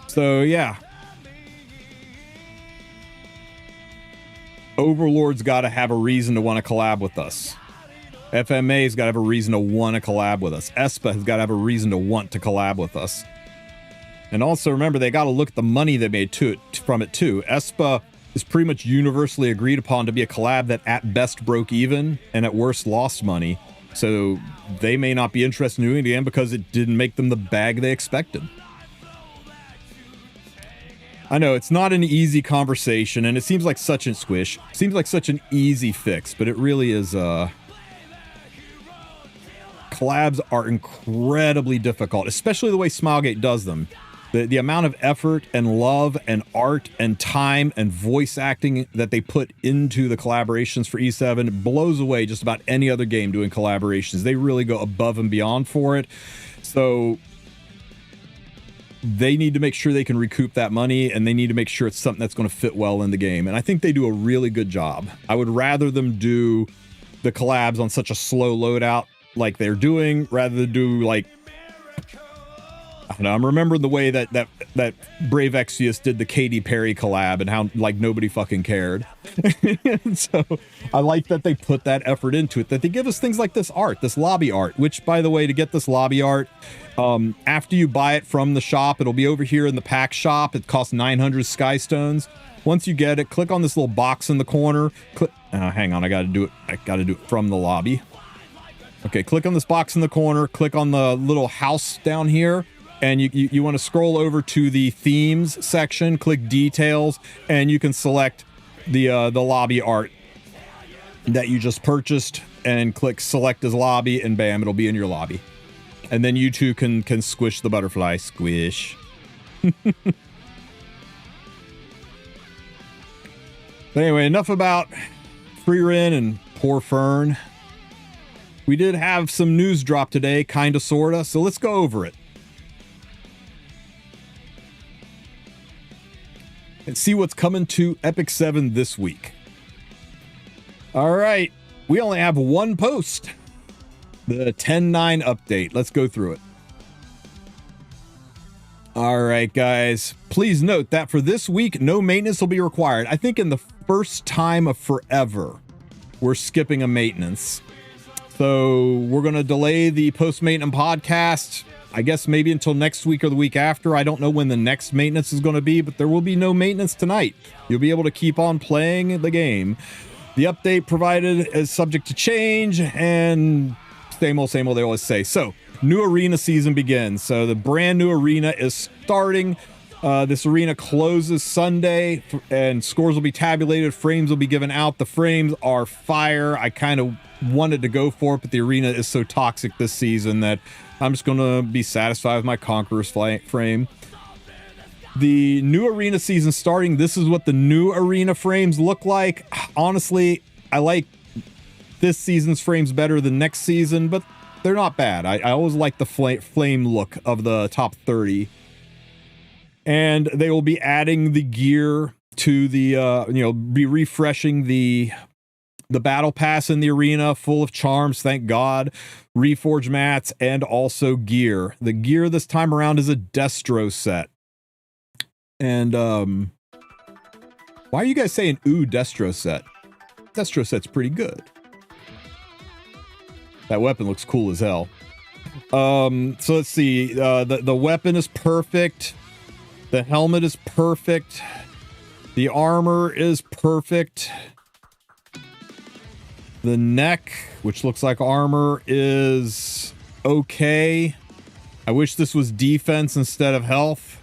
So yeah. Overlord's got to have a reason to want to collab with us. FMA's got to have a reason to want to collab with us. Espa has got to have a reason to want to collab with us. And also remember, they got to look at the money they made from it too. Espa is pretty much universally agreed upon to be a collab that at best broke even and at worst lost money. So they may not be interested in doing it again because it didn't make them the bag they expected. I know it's not an easy conversation, and it seems like such an easy fix, but it really is. Collabs are incredibly difficult, especially the way Smilegate does them. The amount of effort and love and art and time and voice acting that they put into the collaborations for E7 blows away just about any other game doing collaborations. They really go above and beyond for it. So they need to make sure they can recoup that money, and they need to make sure it's something that's going to fit well in the game. And I think they do a really good job. I would rather them do the collabs on such a slow loadout like they're doing, rather than do like, I don't know, I'm remembering the way that Brave Exvius did the Katy Perry collab and how like nobody fucking cared. So I like that they put that effort into it, that they give us things like this art, this lobby art, which by the way, to get this lobby art, after you buy it from the shop, it'll be over here in the pack shop. It costs 900 Sky Stones. Once you get it, click on this little box in the corner. Hang on, I gotta do it from the lobby. Okay, click on this box in the corner, click on the little house down here, and you want to scroll over to the themes section, click details, and you can select the lobby art that you just purchased, and click select as lobby, and bam, it'll be in your lobby. And then you two can squish the butterfly. Squish. But anyway, enough about Frieren and poor Fern. We did have some news drop today, kinda sorta, so let's go over it. And see what's coming to Epic 7 this week. All right, we only have one post. The 10.9 update. Let's go through it. All right, guys. Please note that for this week, no maintenance will be required. I think in the first time of forever, we're skipping a maintenance. So we're going to delay the post-maintenance podcast, I guess maybe until next week or the week after. I don't know when the next maintenance is going to be, but there will be no maintenance tonight. You'll be able to keep on playing the game. The update provided is subject to change, and same old, they always say. So, new arena season begins. So, the brand new arena is starting. This arena closes Sunday, and scores will be tabulated. Frames will be given out. The frames are fire. I kind of wanted to go for it, but the arena is so toxic this season that I'm just going to be satisfied with my Conqueror's frame. The new arena season starting. This is what the new arena frames look like. Honestly, I like this season's frames better than next season, but they're not bad. I always like the flame look of the top 30. And they will be adding the gear to the, be refreshing the battle pass in the arena, full of charms, thank God, reforged mats, and also gear. The gear this time around is a Destro set. And, why are you guys saying, ooh, Destro set? Destro set's pretty good. That weapon looks cool as hell. So let's see. The weapon is perfect. The helmet is perfect. The armor is perfect. The neck, which looks like armor, is okay. I wish this was defense instead of health.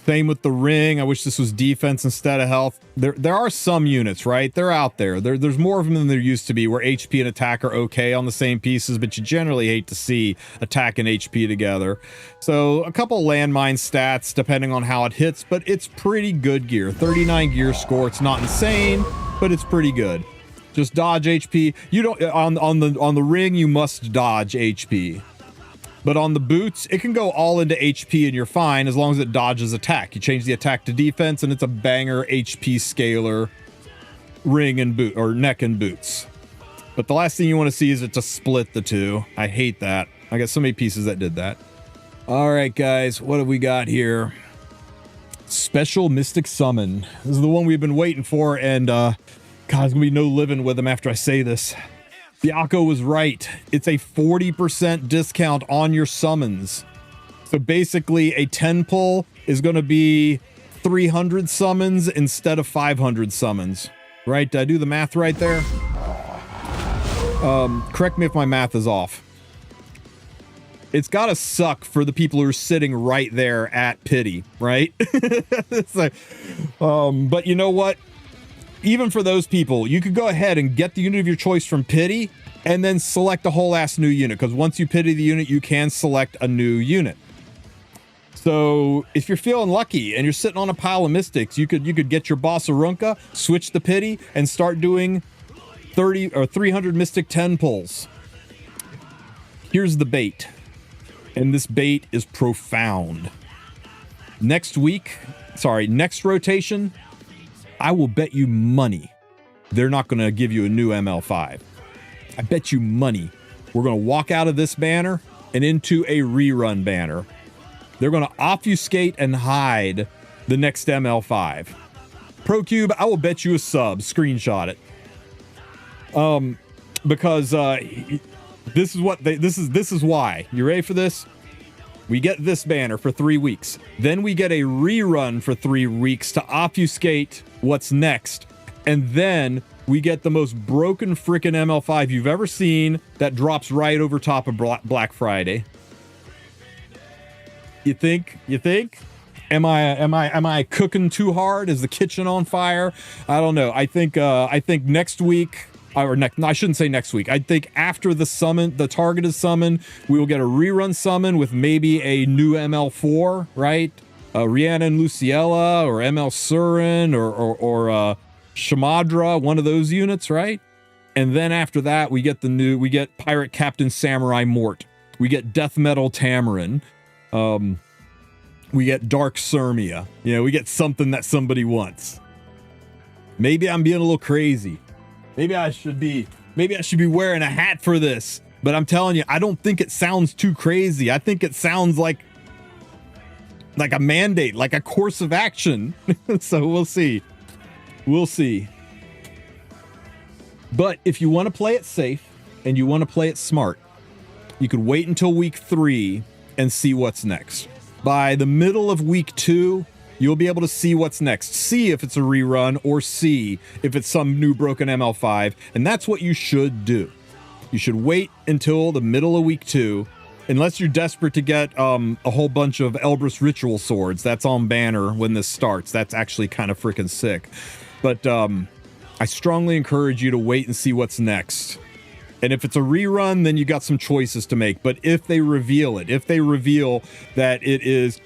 Same with the ring. I wish this was defense instead of health. There are some units, right? They're out there. There's more of them than there used to be, where HP and attack are okay on the same pieces, but you generally hate to see attack and HP together. So a couple landmine stats depending on how it hits, but it's pretty good gear. 39 gear score. It's not insane, but it's pretty good. Just dodge HP. You don't on the ring. You must dodge HP. But on the boots, it can go all into HP and you're fine as long as it dodges attack. You change the attack to defense and it's a banger HP scaler ring and boot, or neck and boots. But the last thing you want to see is it to split the two. I hate that. I got so many pieces that did that. All right, guys, what have we got here? Special Mystic Summon. This is the one we've been waiting for, and God, there's gonna be no living with them after I say this. Baka was right. It's a 40% discount on your summons. So basically a 10 pull is going to be 300 summons instead of 500 summons. Right? Did I do the math right there? Correct me if my math is off. It's got to suck for the people who are sitting right there at pity, right? It's like, but you know what? Even for those people, you could go ahead and get the unit of your choice from pity and then select a whole ass new unit, because once you pity the unit, you can select a new unit. So if you're feeling lucky and you're sitting on a pile of mystics, you could get your boss Arunca, switch the pity, and start doing 30 or 300 mystic 10 pulls. Here's the bait. And this bait is profound. Next rotation, I will bet you money they're not going to give you a new ML5. I bet you money we're going to walk out of this banner and into a rerun banner. They're going to obfuscate and hide the next ML5. ProCube, I will bet you a sub. Screenshot it. Because this is why. You ready for this? We get this banner for 3 weeks. Then we get a rerun for 3 weeks to obfuscate what's next. And then we get the most broken frickin' ML5 you've ever seen that drops right over top of Black Friday. You think? Am I cooking too hard? Is the kitchen on fire? I don't know. I think next week, or next, I shouldn't say next week. I think after the summon, the targeted summon, we will get a rerun summon with maybe a new ML4, right? Rhiannon Luciella or ML Surin or Shamadra, one of those units, right? And then after that, we get Pirate Captain Samurai Mort. We get Death Metal Tamarin. We get Dark Sirmia. You know, we get something that somebody wants. Maybe I'm being a little crazy. Maybe I should be wearing a hat for this. But I'm telling you, I don't think it sounds too crazy. I think it sounds like a mandate, like a course of action. So we'll see. We'll see. But if you want to play it safe and you want to play it smart, you could wait until week 3 and see what's next. By the middle of week 2, you'll be able to see what's next. See if it's a rerun or see if it's some new broken ML5. And that's what you should do. You should wait until the middle of week 2, unless you're desperate to get a whole bunch of Elbrus Ritual Swords. That's on banner when this starts. That's actually kind of freaking sick. But I strongly encourage you to wait and see what's next. And if it's a rerun, then you got some choices to make. But if they reveal that it is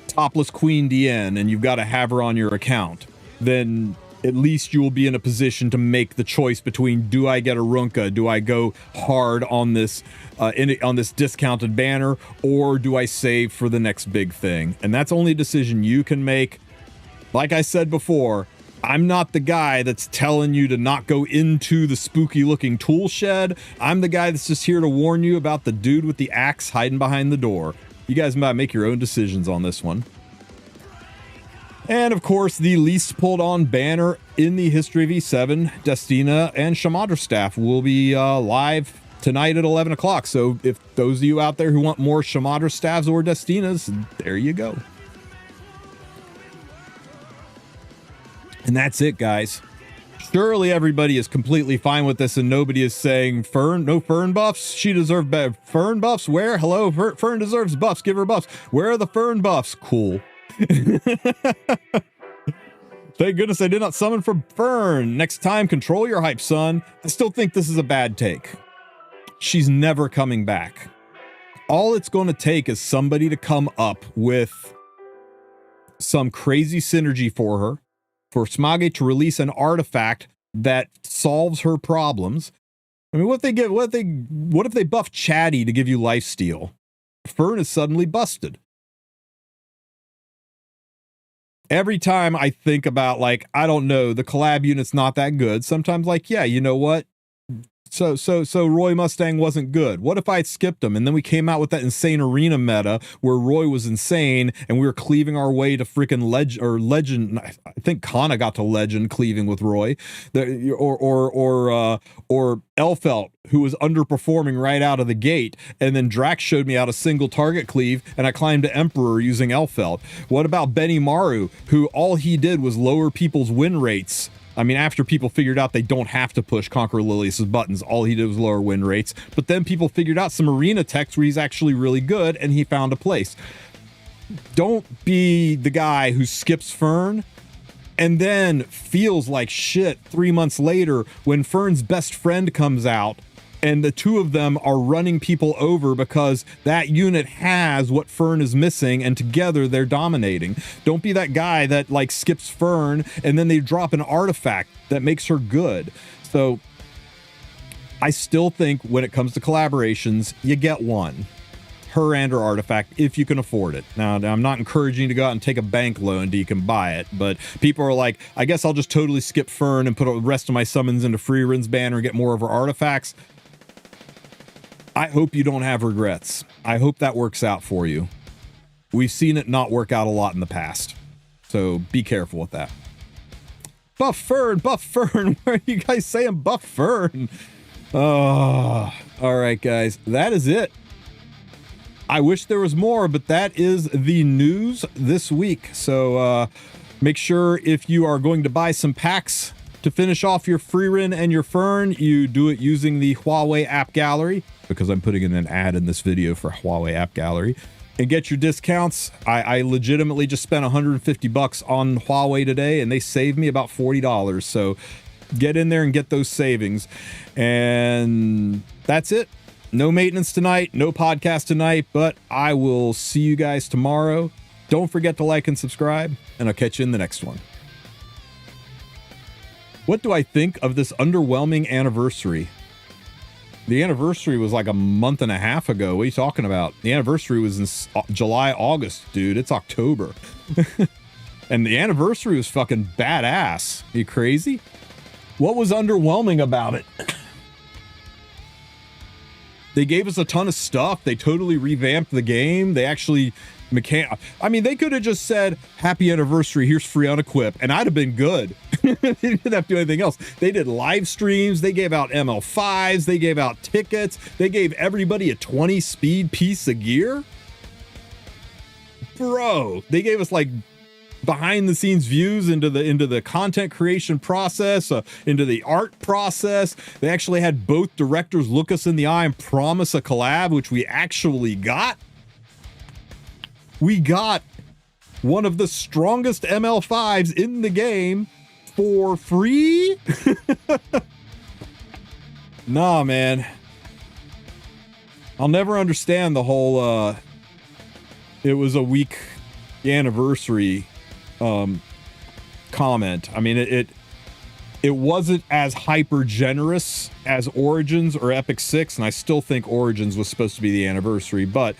Topless Queen DN and you've got to have her on your account, then at least you will be in a position to make the choice between, do I get a Runka? Do I go hard on this on this discounted banner, or do I save for the next big thing? And that's only a decision you can make. Like I said before, I'm not the guy that's telling you to not go into the spooky looking tool shed. I'm the guy that's just here to warn you about the dude with the axe hiding behind the door. You guys might make your own decisions on this one. And of course, the least pulled on banner in the history of E7, Destina and Shamadra Staff will be live tonight at 11 o'clock. So if those of you out there who want more Shamadra Staffs or Destinas, there you go. And that's it, guys. Surely everybody is completely fine with this and nobody is saying, Fern, no Fern buffs? She deserves Fern buffs? Where? Hello? Fern deserves buffs. Give her buffs. Where are the Fern buffs? Cool. Thank goodness I did not summon for Fern. Next time, control your hype, son. I still think this is a bad take. She's never coming back. All it's going to take is somebody to come up with some crazy synergy for her, for Smage to release an artifact that solves her problems. I mean, what if they buff Chatty to give you lifesteal? Fern is suddenly busted. Every time I think about, like, I don't know, the collab unit's not that good. Sometimes, like, yeah, you know what? So Roy Mustang wasn't good. What if I had skipped him and then we came out with that insane arena meta where Roy was insane and we were cleaving our way to freaking legend. I think Kana got to legend cleaving with Roy, or Elfelt, who was underperforming right out of the gate, and then Drax showed me how to single target cleave and I climbed to Emperor using Elfelt. What about Benny Maru, who all he did was lower people's win rates? I mean, after people figured out they don't have to push Conquer Lilius' buttons, all he did was lower win rates. But then people figured out some arena techs where he's actually really good, and he found a place. Don't be the guy who skips Fern and then feels like shit 3 months later when Fern's best friend comes out and the two of them are running people over because that unit has what Fern is missing and together they're dominating. Don't be that guy that like skips Fern and then they drop an artifact that makes her good. So I still think when it comes to collaborations, you get one. Her and her artifact if you can afford it. Now, I'm not encouraging you to go out and take a bank loan till you can buy it, but people are like, I guess I'll just totally skip Fern and put the rest of my summons into Frieren's banner and get more of her artifacts. I hope you don't have regrets. I hope that works out for you. We've seen it not work out a lot in the past. So be careful with that. Buff Fern, buff Fern. Where are you guys saying buff Fern? Oh, all right, guys. That is it. I wish there was more, but that is the news this week. So make sure if you are going to buy some packs to finish off your Frieren and your Fern, you do it using the Huawei App Gallery, because I'm putting in an ad in this video for Huawei App Gallery. and get your discounts. I legitimately just spent $150 on Huawei today, and they saved me about $40. So get in there and get those savings. And that's it. No maintenance tonight, no podcast tonight, but I will see you guys tomorrow. Don't forget to like and subscribe, and I'll catch you in the next one. What do I think of this underwhelming anniversary? The anniversary was like a month and a half ago. What are you talking about? The anniversary was in July, August, dude. It's October. And the anniversary was fucking badass. Are you crazy? What was underwhelming about it? They gave us a ton of stuff. They totally revamped the game. They actually I mean, they could have just said, happy anniversary, here's free unequip, and I'd have been good. They didn't have to do anything else. They did live streams. They gave out ML5s. They gave out tickets. They gave everybody a 20 speed piece of gear. Bro, they gave us like behind the scenes views into the content creation process, into the art process. They actually had both directors look us in the eye and promise a collab, which we actually got. We got one of the strongest ML5s in the game for free. Nah, man. I'll never understand the whole it was a week anniversary comment. I mean, it wasn't as hyper generous as Origins or Epic 6, and I still think Origins was supposed to be the anniversary, but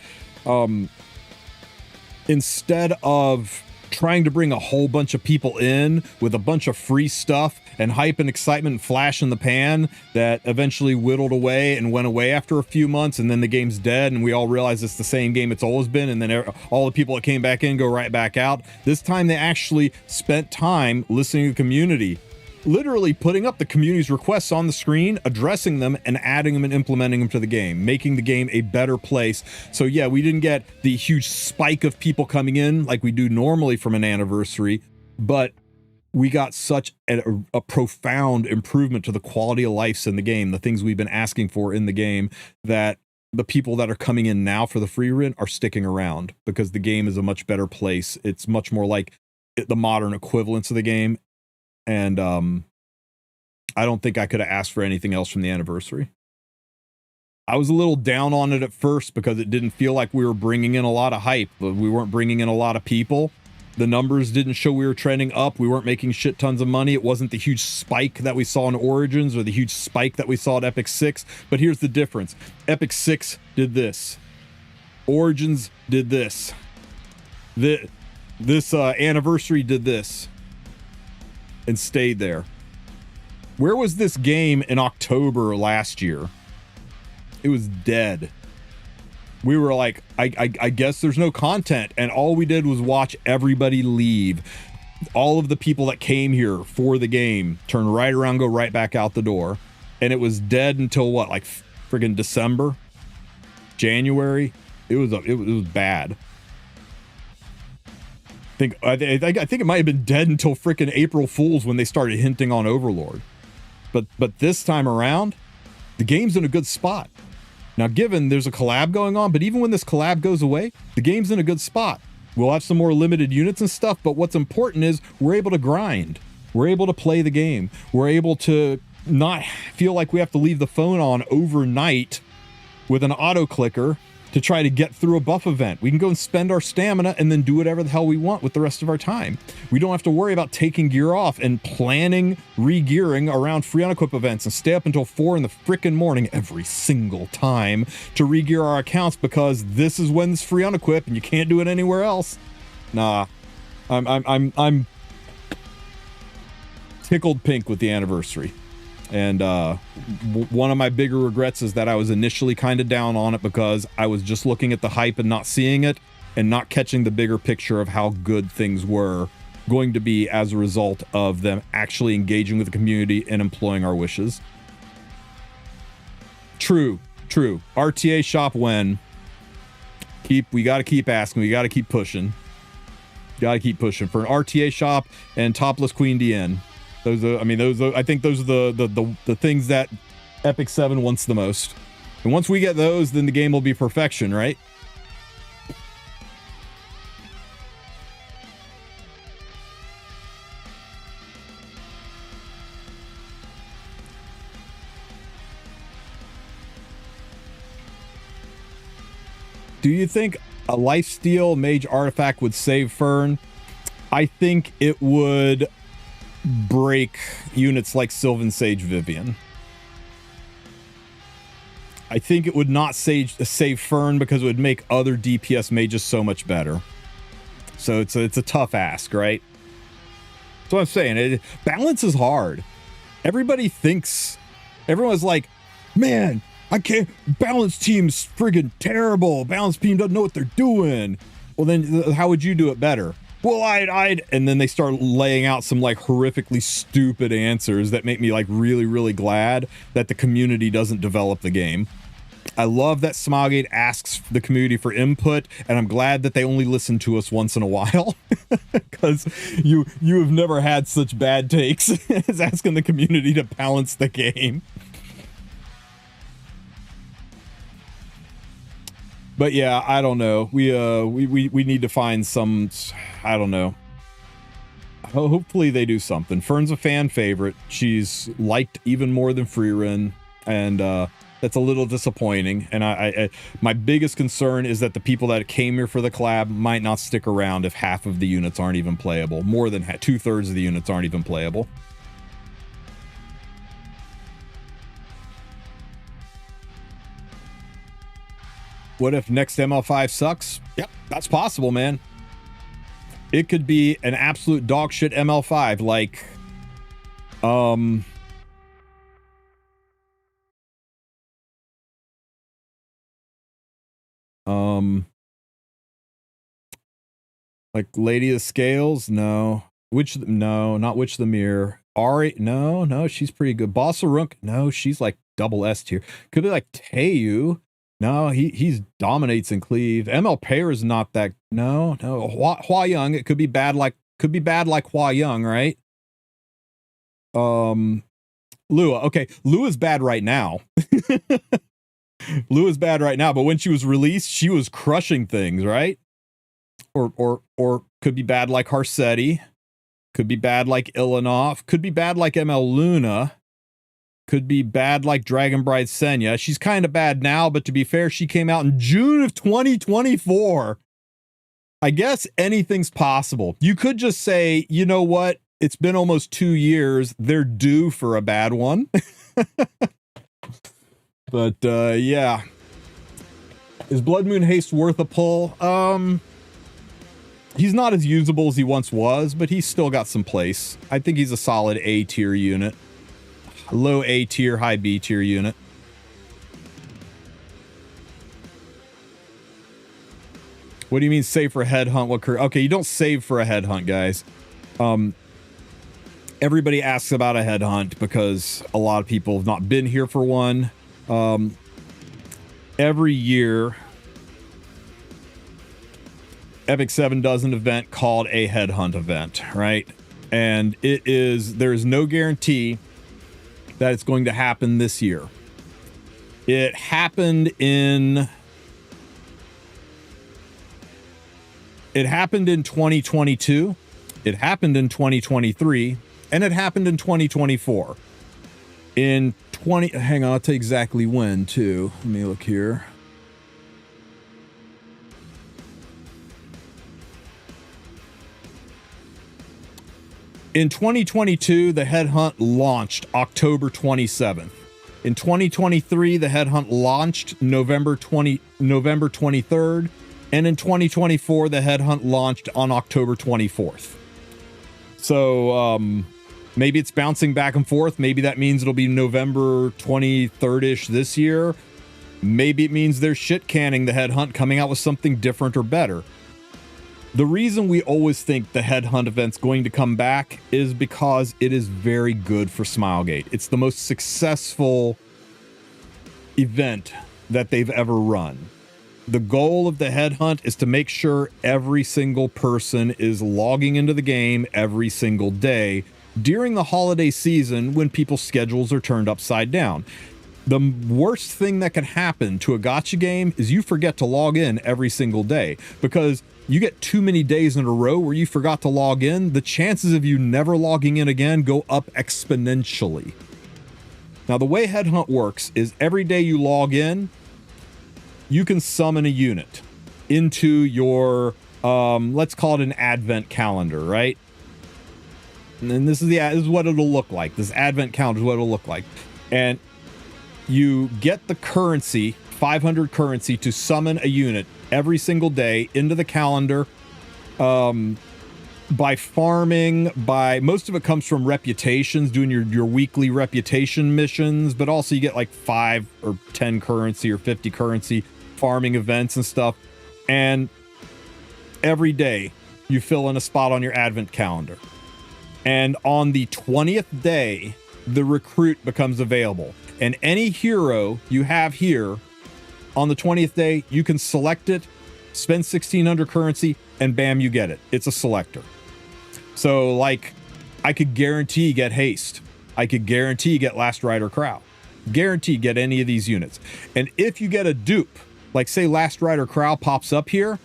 instead of trying to bring a whole bunch of people in with a bunch of free stuff and hype and excitement and flash in the pan that eventually whittled away and went away after a few months, and then the game's dead and we all realize it's the same game it's always been, and then all the people that came back in go right back out. This time they actually spent time listening to the community, literally putting up the community's requests on the screen, addressing them, and adding them and implementing them to the game, making the game a better place. So yeah, we didn't get the huge spike of people coming in like we do normally from an anniversary, but we got such a profound improvement to the quality of life in the game, the things we've been asking for in the game, that the people that are coming in now for the Frieren are sticking around because the game is a much better place. It's much more like the modern equivalents of the game. And I don't think I could have asked for anything else from the anniversary. I was a little down on it at first because it didn't feel like we were bringing in a lot of hype, but we weren't bringing in a lot of people. The numbers didn't show we were trending up. We weren't making shit tons of money. It wasn't the huge spike that we saw in Origins or the huge spike that we saw at Epic 6. But here's the difference. Epic 6 did this. Origins did this. This anniversary did this. And stayed there. Where was this game in October last year? It was dead. We were like, I guess there's no content, and all we did was watch everybody leave. All of the people that came here for the game turn right around, go right back out the door, and it was dead until what, like friggin' December, January? It was bad. I think it might have been dead until frickin' April Fools when they started hinting on Overlord. But this time around, the game's in a good spot. Now, given there's a collab going on, but even when this collab goes away, the game's in a good spot. We'll have some more limited units and stuff, but what's important is we're able to grind. We're able to play the game. We're able to not feel like we have to leave the phone on overnight with an auto clicker to try to get through a buff event. We can go and spend our stamina and then do whatever the hell we want with the rest of our time. We don't have to worry about taking gear off and planning re-gearing around free unequip events and stay up until 4 in the frickin' morning every single time to re-gear our accounts because this is when it's free unequip and you can't do it anywhere else. Nah, I'm tickled pink with the anniversary. And one of my bigger regrets is that I was initially kind of down on it because I was just looking at the hype and not seeing it and not catching the bigger picture of how good things were going to be as a result of them actually engaging with the community and employing our wishes. True. RTA shop when. We got to keep asking. We got to keep pushing. Got to keep pushing for an RTA shop and topless Queen DN. I think those are the things that Epic 7 wants the most. And once we get those, then the game will be perfection, right? Do you think a lifesteal mage artifact would save Fern? I think it would break units like Sylvan Sage Vivian. I think it would not save Fern because it would make other DPS mages so much better. So it's a tough ask, right? That's what I'm saying. Balance is hard. Everybody thinks, everyone's like, man, I can't, balance team's friggin' terrible. Balance team doesn't know what they're doing. Well, then how would you do it better? Well, I'd, and then they start laying out some like horrifically stupid answers that make me like really, really glad that the community doesn't develop the game. I love that Smilegate asks the community for input, and I'm glad that they only listen to us once in a while, because you have never had such bad takes as asking the community to balance the game. But yeah, I don't know. We need to find some, I don't know. Hopefully they do something. Fern's a fan favorite. She's liked even more than Frieren, and that's a little disappointing. And I my biggest concern is that the people that came here for the collab might not stick around if half of the units aren't even playable. More than 2/3 of the units aren't even playable. What if next ML5 sucks? Yep, that's possible, man. It could be an absolute dog shit ML5, like, like Lady of the Scales? No. No, not Witch the Mirror. Ari, no, she's pretty good. Boss Arunk, no, she's like double S tier. Could be like Teiyu. No, he's dominates and cleave. ML Payer is not that. No. Hua Young, it could be bad like Hua Young, right? Lua. Okay, Lua's bad right now. Lua's bad right now, but when she was released, she was crushing things, right? Or could be bad like Harsetti. Could be bad like Ilanov. Could be bad like ML Luna. Could be bad like Dragon Bride Senya. She's kind of bad now, but to be fair, she came out in June of 2024. I guess anything's possible. You could just say, you know what? It's been almost 2 years. They're due for a bad one. But yeah. Is Blood Moon Haste worth a pull? He's not as usable as he once was, but he's still got some place. I think he's a solid A tier unit. Low A tier, high B tier unit. What do you mean save for a headhunt? What career? Okay, you don't save for a headhunt, guys. Everybody asks about a headhunt because a lot of people have not been here for one. Every year, Epic 7 does an event called a headhunt event, right? And there is no guarantee that it's going to happen this year. It happened in 2022, it happened in 2023, and it happened in 2024. Hang on, I'll tell you exactly when too. Let me look here. In 2022, the Headhunt launched October 27th. In 2023, the Headhunt launched November 23rd. And in 2024, the Headhunt launched on October 24th. So maybe it's bouncing back and forth. Maybe that means it'll be November 23rd-ish this year. Maybe it means they're shit canning the Headhunt, coming out with something different or better. The reason we always think the Headhunt event's going to come back is because it is very good for Smilegate. It's the most successful event that they've ever run. The goal of the Headhunt is to make sure every single person is logging into the game every single day during the holiday season when people's schedules are turned upside down. The worst thing that can happen to a gacha game is you forget to log in every single day, because you get too many days in a row where you forgot to log in, the chances of you never logging in again go up exponentially. Now, the way Headhunt works is every day you log in, you can summon a unit. into your, let's call it an advent calendar, right? And then this is what it'll look like. This advent calendar is what it'll look like. And you get the currency, 500 currency, to summon a unit every single day into the calendar, by farming, by most of it comes from reputations, doing your weekly reputation missions, but also you get like 5 or 10 currency or 50 currency farming events and stuff. And every day you fill in a spot on your advent calendar. And on the 20th day, the recruit becomes available. And any hero you have here on the 20th day, you can select it, spend 1,600 currency, and bam, you get it. It's a selector. So, like, I could guarantee get haste. I could guarantee get Last Rider Crow. Guarantee get any of these units. And if you get a dupe, like say Last Rider Crow pops up here,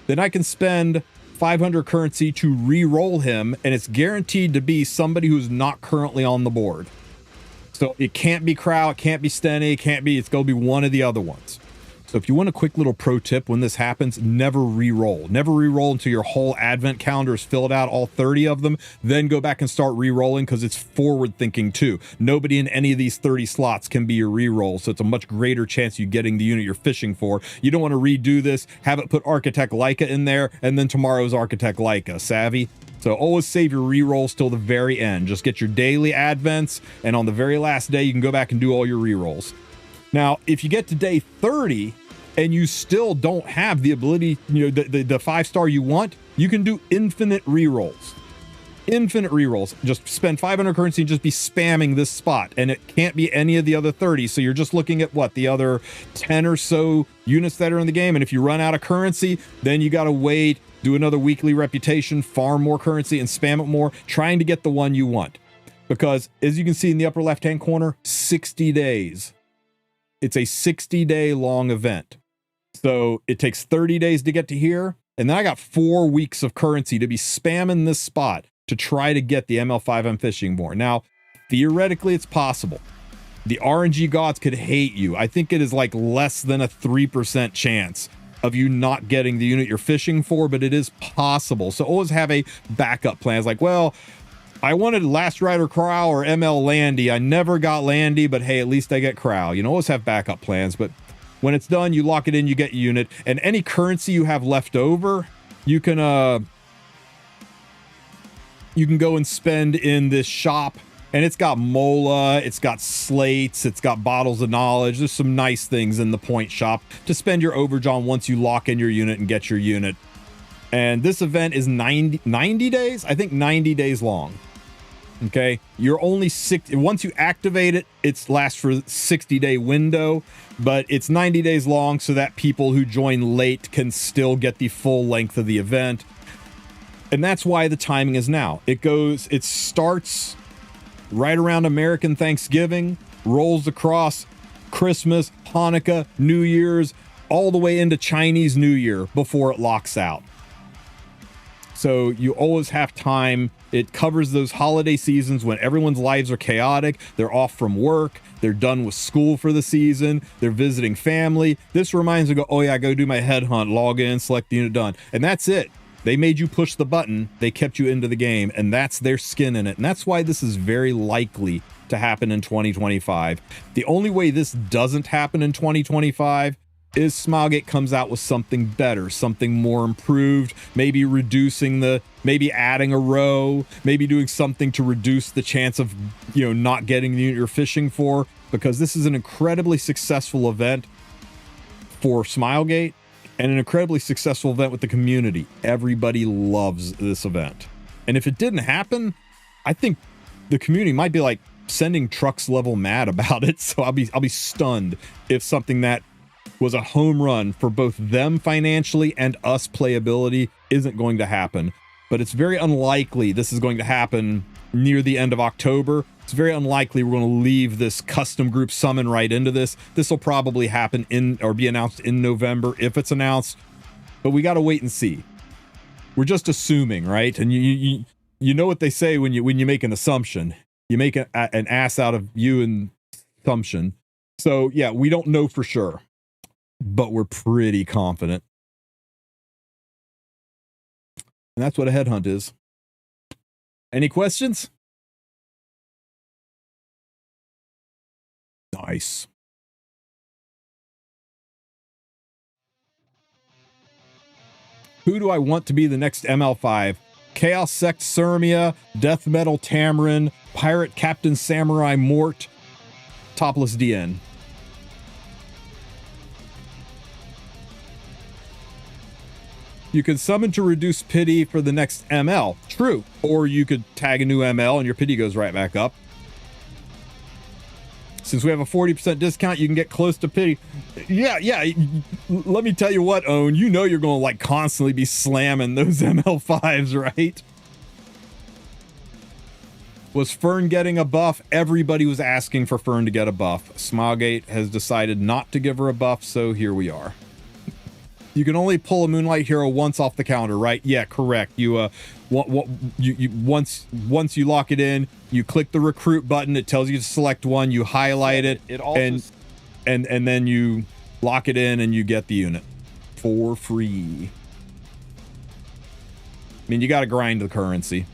then I can spend 500 currency to re-roll him, and it's guaranteed to be somebody who's not currently on the board. So it can't be Crow, it can't be Stenny, it's going to be one of the other ones. So if you want a quick little pro tip when this happens, never re-roll. Never re-roll until your whole advent calendar is filled out, all 30 of them. Then go back and start re-rolling, because it's forward thinking too. Nobody in any of these 30 slots can be your re-roll, so it's a much greater chance you getting the unit you're fishing for. You don't want to redo this, have it put Architect Leica in there, and then tomorrow's Architect Leica. Savvy? So always save your re-rolls till the very end. Just get your daily advents, and on the very last day, you can go back and do all your re-rolls. Now, if you get to day 30 and you still don't have the ability, the 5-star you want, you can do infinite rerolls. Infinite rerolls. Just spend 500 currency and just be spamming this spot, and it can't be any of the other 30. So you're just looking at the other 10 or so units that are in the game. And if you run out of currency, then you got to wait, do another weekly reputation, farm more currency, and spam it more, trying to get the one you want. Because as you can see in the upper left-hand corner, 60 days. It's a 60-day long event. So it takes 30 days to get to here. And then I got 4 weeks of currency to be spamming this spot to try to get the ML5 I'm fishing for. Now, theoretically, it's possible. The RNG gods could hate you. I think it is like less than a 3% chance of you not getting the unit you're fishing for, but it is possible. So always have a backup plan. It's like, well, I wanted Last Rider Crow or ML Landy. I never got Landy, but hey, at least I get Crow. You know, always have backup plans, but when it's done, you lock it in, you get your unit, and any currency you have left over, you can go and spend in this shop, and it's got Mola, it's got slates, it's got bottles of knowledge. There's some nice things in the point shop to spend your overage on once you lock in your unit and get your unit. And this event is 90 days? I think 90 days long. Okay, you're only once you activate it, it lasts for 60-day window, but it's 90 days long so that people who join late can still get the full length of the event. And that's why the timing is now. It starts right around American Thanksgiving, rolls across Christmas, Hanukkah, New Year's, all the way into Chinese New Year before it locks out. So you always have time. It covers those holiday seasons when everyone's lives are chaotic. They're off from work. They're done with school for the season. They're visiting family. This reminds me, oh yeah, I go do my headhunt, log in, select the unit, done. And that's it. They made you push the button. They kept you into the game, and that's their skin in it. And that's why this is very likely to happen in 2025. The only way this doesn't happen in 2025 is Smilegate comes out with something better, something more improved, maybe maybe adding a row, maybe doing something to reduce the chance of, not getting the unit you're fishing for, because this is an incredibly successful event for Smilegate and an incredibly successful event with the community. Everybody loves this event. And if it didn't happen, I think the community might be like sending trucks level mad about it. So I'll be stunned if something that was a home run for both them financially and us playability isn't going to happen. But it's very unlikely this is going to happen near the end of October. It's very unlikely we're going to leave this custom group summon right into this. This will probably happen be announced in November if it's announced, but we got to wait and see. We're just assuming, right? And you know what they say when you make an assumption, you make an ass out of you and assumption. So yeah, we don't know for sure, but we're pretty confident. And that's what a headhunt is. Any questions? Nice. Who do I want to be the next ML5? Chaos Sect Sirmia, Death Metal Tamarin, Pirate Captain Samurai Mort, Topless DN. You could summon to reduce pity for the next ML. True. Or you could tag a new ML and your pity goes right back up. Since we have a 40% discount, you can get close to pity. Yeah. Let me tell you what, Owen. You know you're going to like constantly be slamming those ML5s, right? Was Fern getting a buff? Everybody was asking for Fern to get a buff. Smilegate has decided not to give her a buff, so here we are. You can only pull a Moonlight Hero once off the counter, right? Yeah, correct. You once you lock it in, you click the recruit button. It tells you to select one. You highlight it, and then you lock it in, and you get the unit for free. I mean, you got to grind the currency.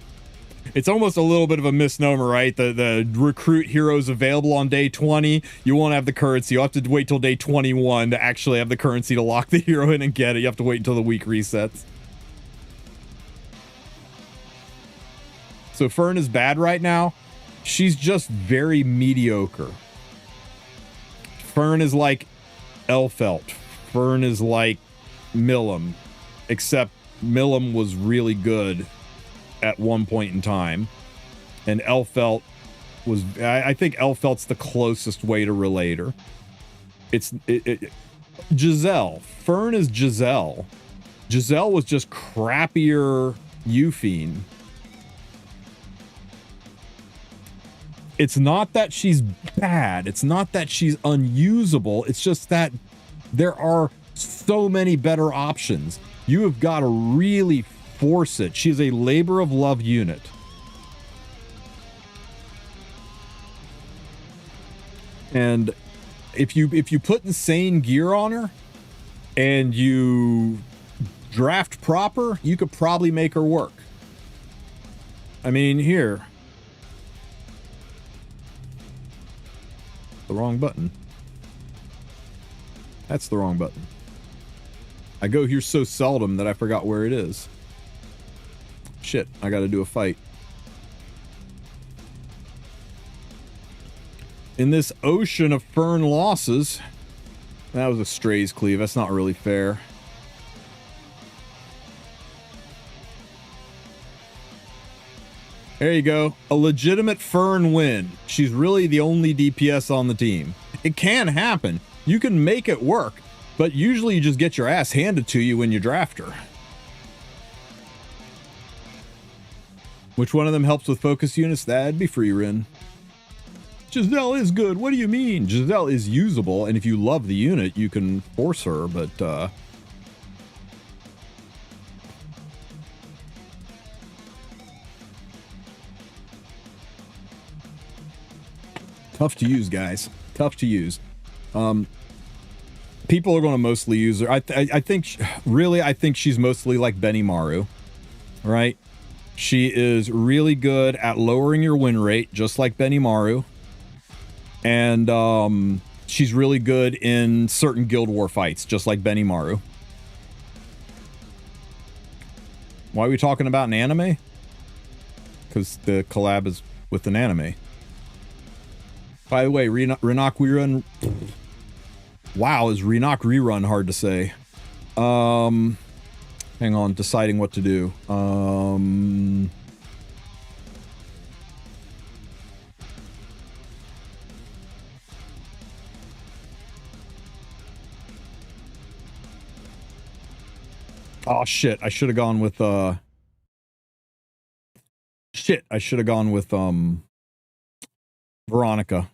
It's almost a little bit of a misnomer, right? The recruit heroes available on day 20, you won't have the currency. You'll have to wait till day 21 to actually have the currency to lock the hero in and get it. You have to wait until the week resets. So Fern is bad right now. She's just very mediocre. Fern is like Elfelt. Fern is like Millum, except Millum was really good at one point in time, and Elfelt was, I think Elfelt's the closest way to relate her. Giselle. Fern is Giselle. Giselle was just crappier Euphine. It's not that she's bad. It's not that she's unusable. It's just that there are so many better options. You have got to really force it. She's a labor of love unit. And if you put insane gear on her and you draft proper, you could probably make her work. I mean, here. The wrong button. That's the wrong button. I go here so seldom that I forgot where it is. Shit, I gotta do a fight. In this ocean of Fern losses, that was a Strays cleave. That's not really fair. There you go. A legitimate Fern win. She's really the only DPS on the team. It can happen. You can make it work, but usually you just get your ass handed to you when you draft her. Which one of them helps with focus units? That'd be Frieren. Giselle is good. What do you mean? Giselle is usable, and if you love the unit, you can force her, but tough to use, guys. Tough to use. People are going to mostly use her. I think, really, I think she's mostly like Benimaru, right? She is really good at lowering your win rate, just like Benimaru. And she's really good in certain Guild War fights, just like Benimaru. Why are we talking about an anime? Because the collab is with an anime. By the way, Renok Rerun. Wow, is Renok Rerun hard to say? Hang on, deciding what to do. Oh shit, I should have gone with shit, I should have gone with Veronica.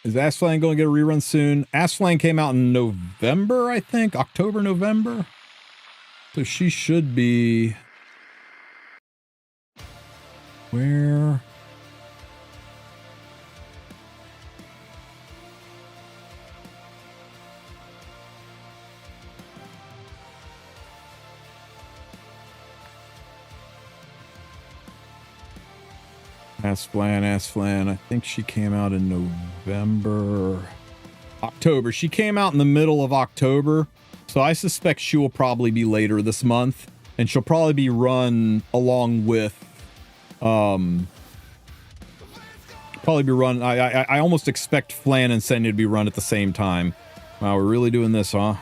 Is Asflang going to get a rerun soon? Asflang came out in November, I think. October, November. So she should be... Where? Ask Flan. I think she came out in November. October. She came out in the middle of October. So I suspect she will probably be later this month. And she'll probably be run along with... I almost expect Flan and Senya to be run at the same time. Wow, we're really doing this, huh?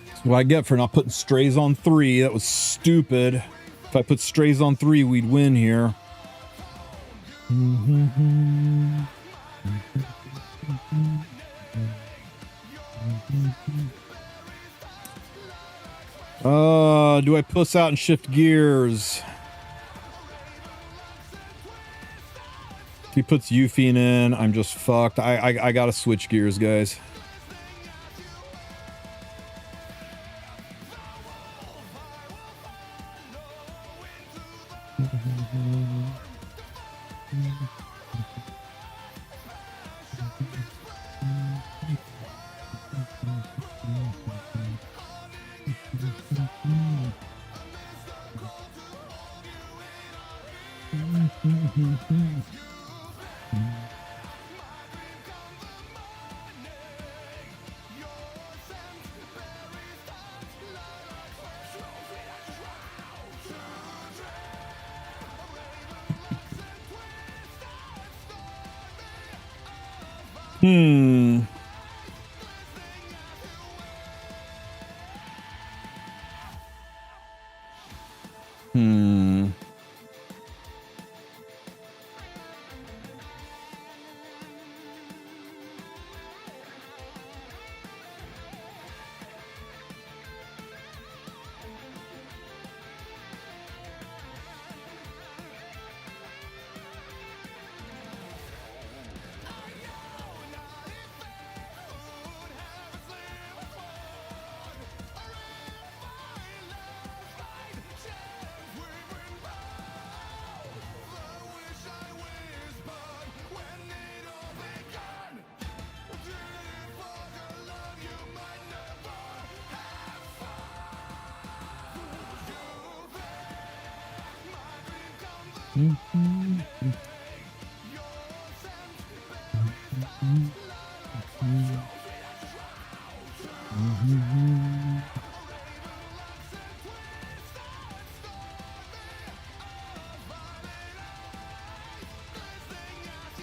That's what I get for not putting strays on 3. That was stupid. If I put strays on 3, we'd win here. Do I puss out and shift gears? If he puts Eufine in, I'm just fucked. I gotta switch gears, guys.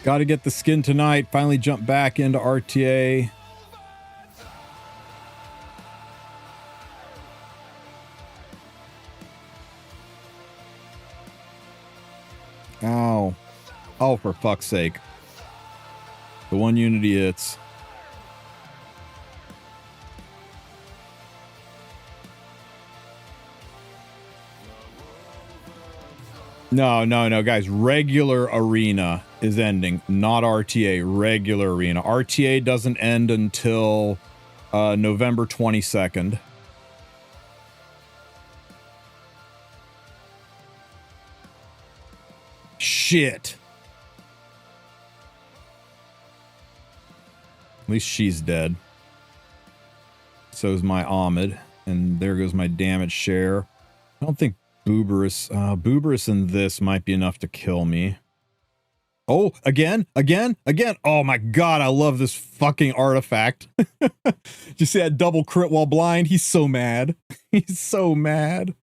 Got to get the skin tonight. Finally jump back into RTA. Ow. Oh, for fuck's sake. The one unity hits. No, guys. Regular arena is ending, not RTA. Regular arena. RTA doesn't end until November 22nd. Shit. At least she's dead. So is my Ahmed. And there goes my damage share. I don't think Booberus in this might be enough to kill me. Oh, again. Oh my god, I love this fucking artifact. Did you see that double crit while blind? He's so mad. He's so mad.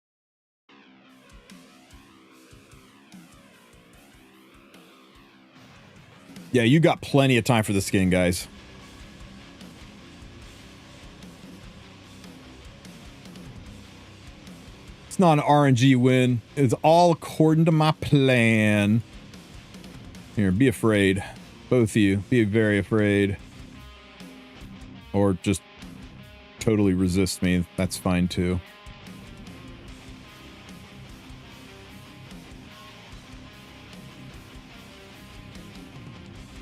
Yeah, you got plenty of time for the skin, guys. It's not an RNG win. It's all according to my plan. Here, be afraid. Both of you. Be very afraid. Or just totally resist me. That's fine too.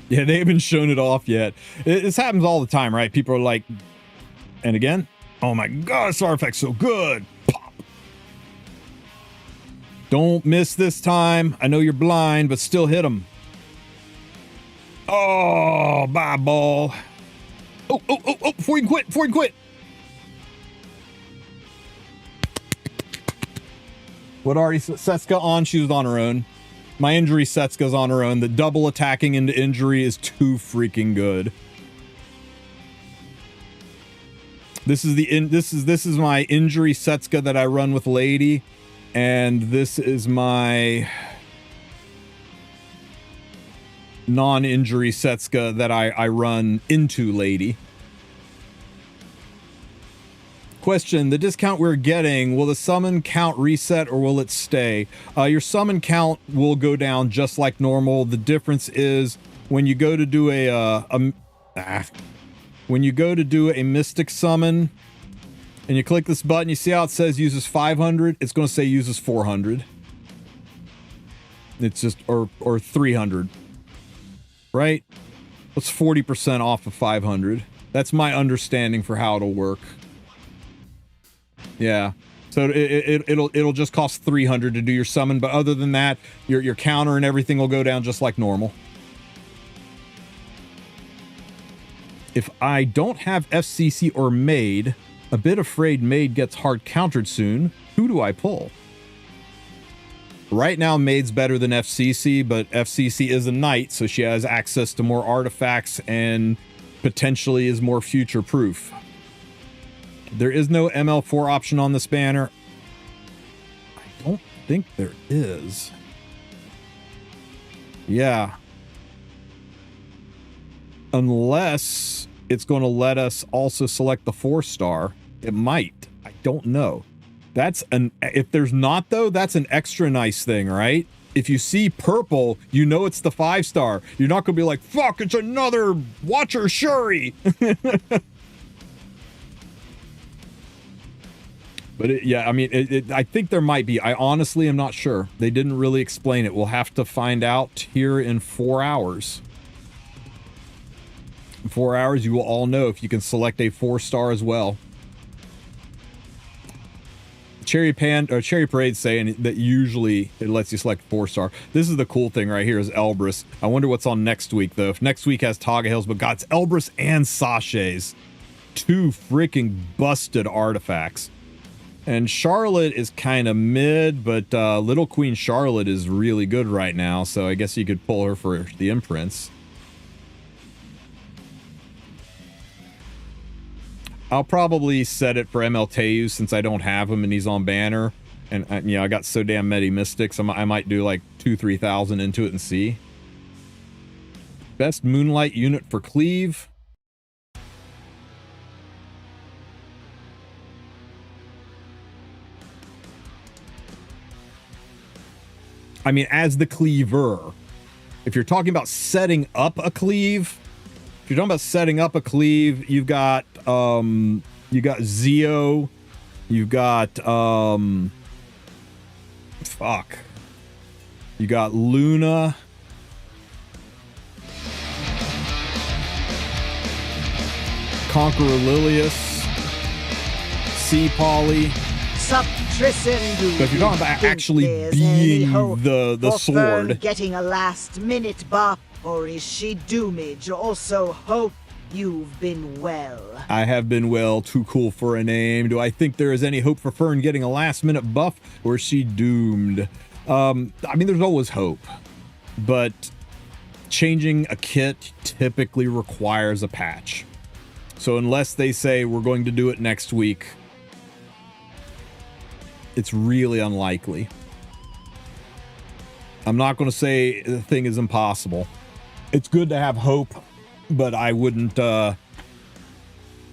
Yeah, they haven't shown it off yet. This happens all the time, right? People are like, and again, oh my god, this artifact's so good. Pop. Don't miss this time. I know you're blind, but still hit them. Oh, bye, ball. Oh, before you can quit. What already Setsuka on? She was on her own. My injury Setsuka's on her own. The double attacking into injury is too freaking good. This is my injury Setsuka that I run with Lady, and this is my non-injury Setsuka that I run into Lady. Question, the discount we're getting, will the summon count reset or will it stay? Your summon count will go down just like normal. The difference is when you go to do when you go to do a mystic summon and you click this button, you see how it says uses 500? It's going to say uses 400. It's just, or 300, right? That's 40% off of 500. That's my understanding for how it'll work. Yeah, so it'll just cost 300 to do your summon, but other than that, your counter and everything will go down just like normal. If I don't have FCC or Maid, a bit afraid Maid gets hard countered soon. Who do I pull? Right now, Maid's better than FCC, but FCC is a knight, so she has access to more artifacts and potentially is more future-proof. There is no ML4 option on this banner. I don't think there is. Yeah. Unless it's going to let us also select the 4-star. It might. I don't know. That's an, if there's not though, that's an extra nice thing, right? If you see purple, you know it's the 5-star. You're not going to be like, fuck, it's another Watcher Shuri. But yeah, I mean, I think there might be. I honestly am not sure. They didn't really explain it. We'll have to find out here in 4 hours. In 4 hours, you will all know if you can select a 4-star as well. Cherry Parade saying that usually it lets you select 4-star. This is the cool thing right here is Elbrus. I wonder what's on next week though. If next week has Taga Hills, but God, it's Elbrus and Sachets. 2 freaking busted artifacts. And Charlotte is kind of mid, but Little Queen Charlotte is really good right now, so I guess you could pull her for the imprints. I'll probably set it for MLTU since I don't have him and he's on banner. And you know, I got so damn many mystics, I might do like 2,000-3,000 into it and see. Best Moonlight unit for Cleave. I mean, as the cleaver, if you're talking about setting up a cleave, you've got Zeo, you've got you got Luna, Conqueror Lilius, Sea Polly. Sup, Tristen, so if you're talking about actually being the sword, Fern getting a last-minute buff, or is she doomed? Also hope you've been well. I have been well. Too cool for a name. Do I think there is any hope for Fern getting a last-minute buff, or is she doomed? I mean, there's always hope, but changing a kit typically requires a patch. So unless they say we're going to do it next week, it's really unlikely. I'm not going to say the thing is impossible. It's good to have hope, but I wouldn't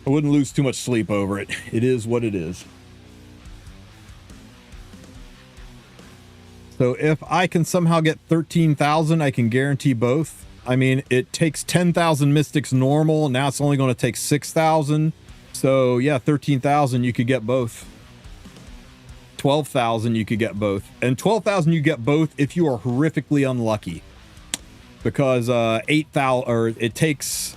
lose too much sleep over it. It is what it is. So if I can somehow get 13,000, I can guarantee both. I mean, it takes 10,000 mystics normal. Now it's only going to take 6,000. So yeah, 13,000, you could get both. 12,000 you could get both, and 12,000 you get both if you are horrifically unlucky, because 8,000, or it takes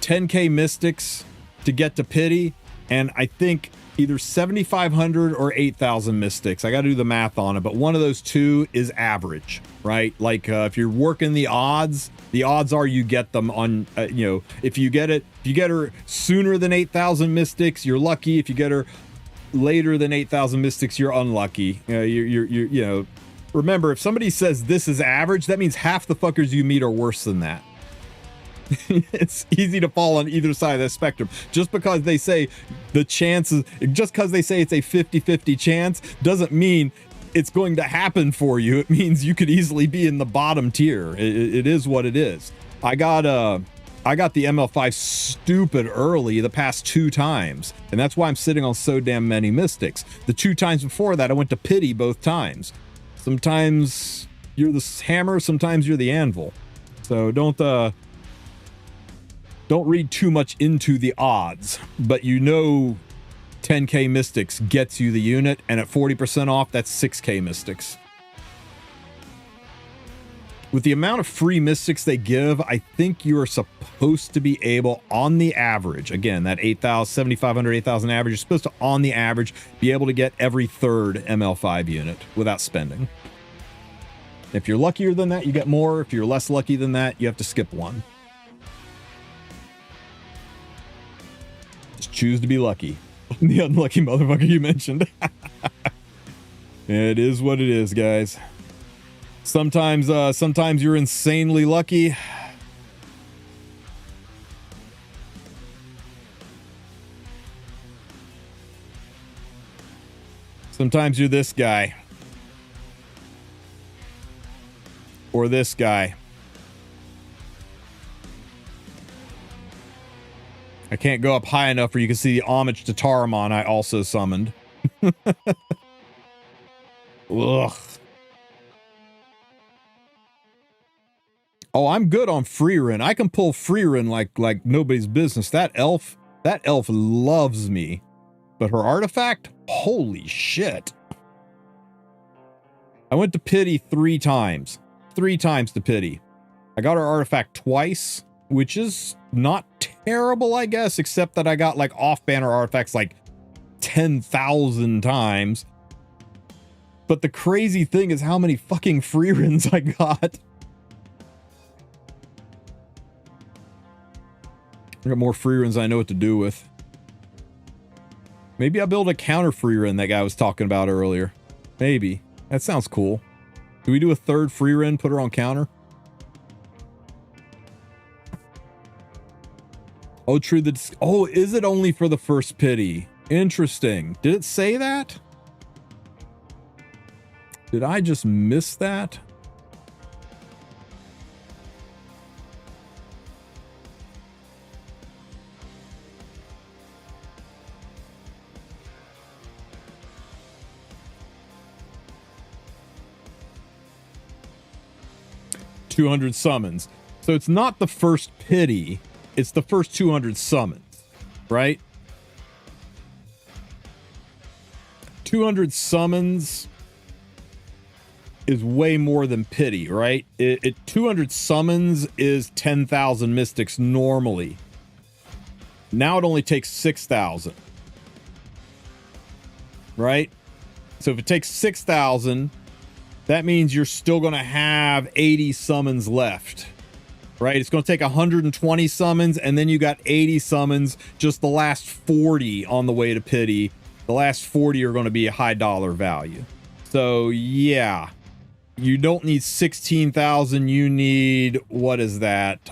10k mystics to get to pity, and I think either 7,500 or 8,000 mystics. I got to do the math on it, but one of those two is average, right? Like if you're working the odds are you get them on, you know, if you get her sooner than 8,000 mystics, you're lucky. If you get her later than 8,000 mystics, you're unlucky. You know, remember, if somebody says this is average, that means half the fuckers you meet are worse than that. It's easy to fall on either side of that spectrum. Just because they say the chances, just because they say it's a 50-50 chance, doesn't mean it's going to happen for you. It means you could easily be in the bottom tier. It is what it is. I got the ML5 stupid early the past 2 times, and that's why I'm sitting on so damn many mystics. The 2 times before that, I went to pity both times. Sometimes you're the hammer, sometimes you're the anvil. So don't read too much into the odds, but you know 10k mystics gets you the unit, and at 40% off, that's 6k mystics. With the amount of free mystics they give, I think you are supposed to be able, on the average, again, that 8,000, 7,500, 8,000 average, you're supposed to, on the average, be able to get every 3rd ML5 unit without spending. If you're luckier than that, you get more. If you're less lucky than that, you have to skip one. Just choose to be lucky. The unlucky motherfucker you mentioned. It is what it is, guys. Sometimes you're insanely lucky. Sometimes you're this guy. Or this guy. I can't go up high enough where you can see the homage to Taramon I also summoned. Ugh. Oh, I'm good on Frieren. I can pull Frieren like nobody's business. That elf loves me. But her artifact? Holy shit. I went to pity 3 times. 3 times to pity. I got her artifact twice, which is not terrible, I guess, except that I got like off-banner artifacts like 10,000 times. But the crazy thing is how many fucking Frierens I got. I got more Frierens I know what to do with. Maybe I'll build a counter Frieren that guy was talking about earlier. Maybe. That sounds cool. Do we do a 3rd Frieren, put her on counter? Oh, true. Oh, is it only for the first pity? Interesting. Did it say that? Did I just miss that? $200 summons. So it's not the first pity. It's the first 200 summons, right? 200 summons is way more than pity, right? 200 summons is 10,000 mystics normally. Now it only takes 6,000. Right? So if it takes 6,000, that means you're still going to have 80 summons left. Right? It's going to take 120 summons, and then you got 80 summons, just the last 40 on the way to pity. The last 40 are going to be a high dollar value. So, yeah. You don't need 16,000. You need, what is that?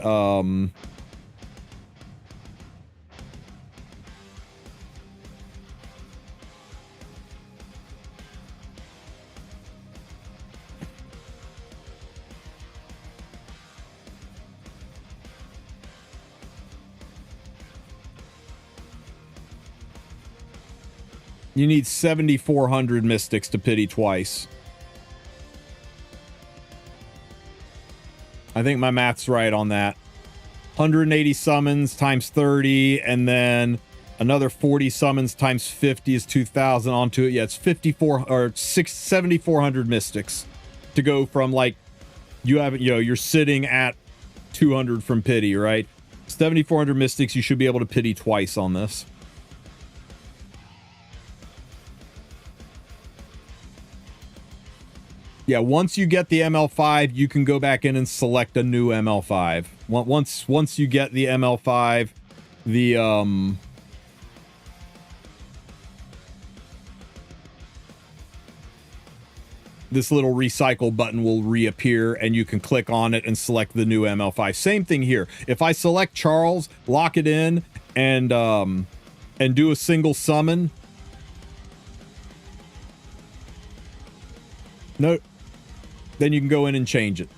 You need 7,400 mystics to pity twice. I think my math's right on that. 180 summons times 30, and then another 40 summons times 50 is 2,000 onto it. Yeah, it's 7,400 mystics to go from, like, you're sitting at 200 from pity, right? 7,400 mystics, you should be able to pity twice on this. Yeah, once you get the ML5, you can go back in and select a new ML5. Once you get the ML5, this little recycle button will reappear and you can click on it and select the new ML5. Same thing here. If I select Charles, lock it in, and do a single summon. No, then you can go in and change it.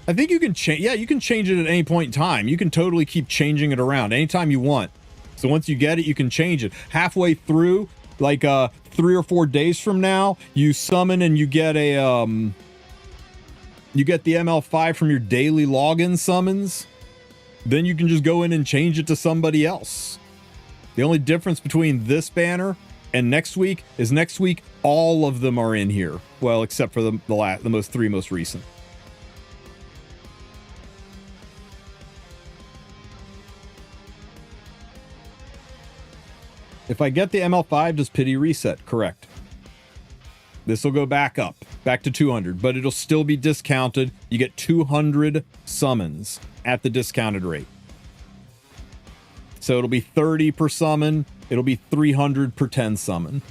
I think you can change, yeah, you can change it at any point in time. You can totally keep changing it around anytime you want. So once you get it, you can change it. Halfway through, like 3 or 4 days from now, you summon and you get a you get the ML5 from your daily login summons. Then you can just go in and change it to somebody else. The only difference between this banner and next week is next week all of them are in here. Well, except for the three most recent. If I get the ML5, does pity reset? Correct. This will go back up, back to 200, but it'll still be discounted. You get 200 summons at the discounted rate. So it'll be 30 per summon. It'll be 300 per 10 summon.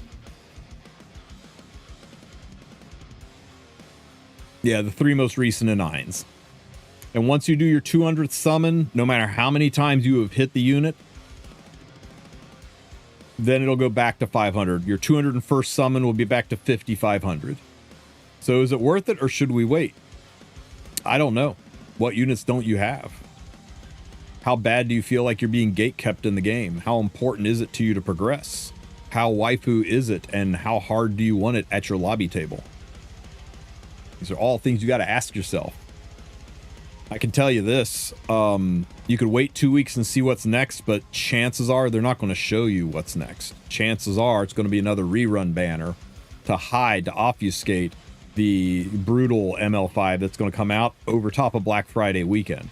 Yeah, the three most recent Anines. And once you do your 200th summon, no matter how many times you have hit the unit, then it'll go back to 500. Your 201st summon will be back to 5,500. So is it worth it or should we wait? I don't know. What units don't you have? How bad do you feel like you're being gatekept in the game? How important is it to you to progress? How waifu is it and how hard do you want it at your lobby table? These are all things you got to ask yourself. I can tell you this, you could wait 2 weeks and see what's next, but chances are they're not going to show you what's next. Chances are it's going to be another rerun banner to hide, to obfuscate the brutal ML5 that's going to come out over top of Black Friday weekend.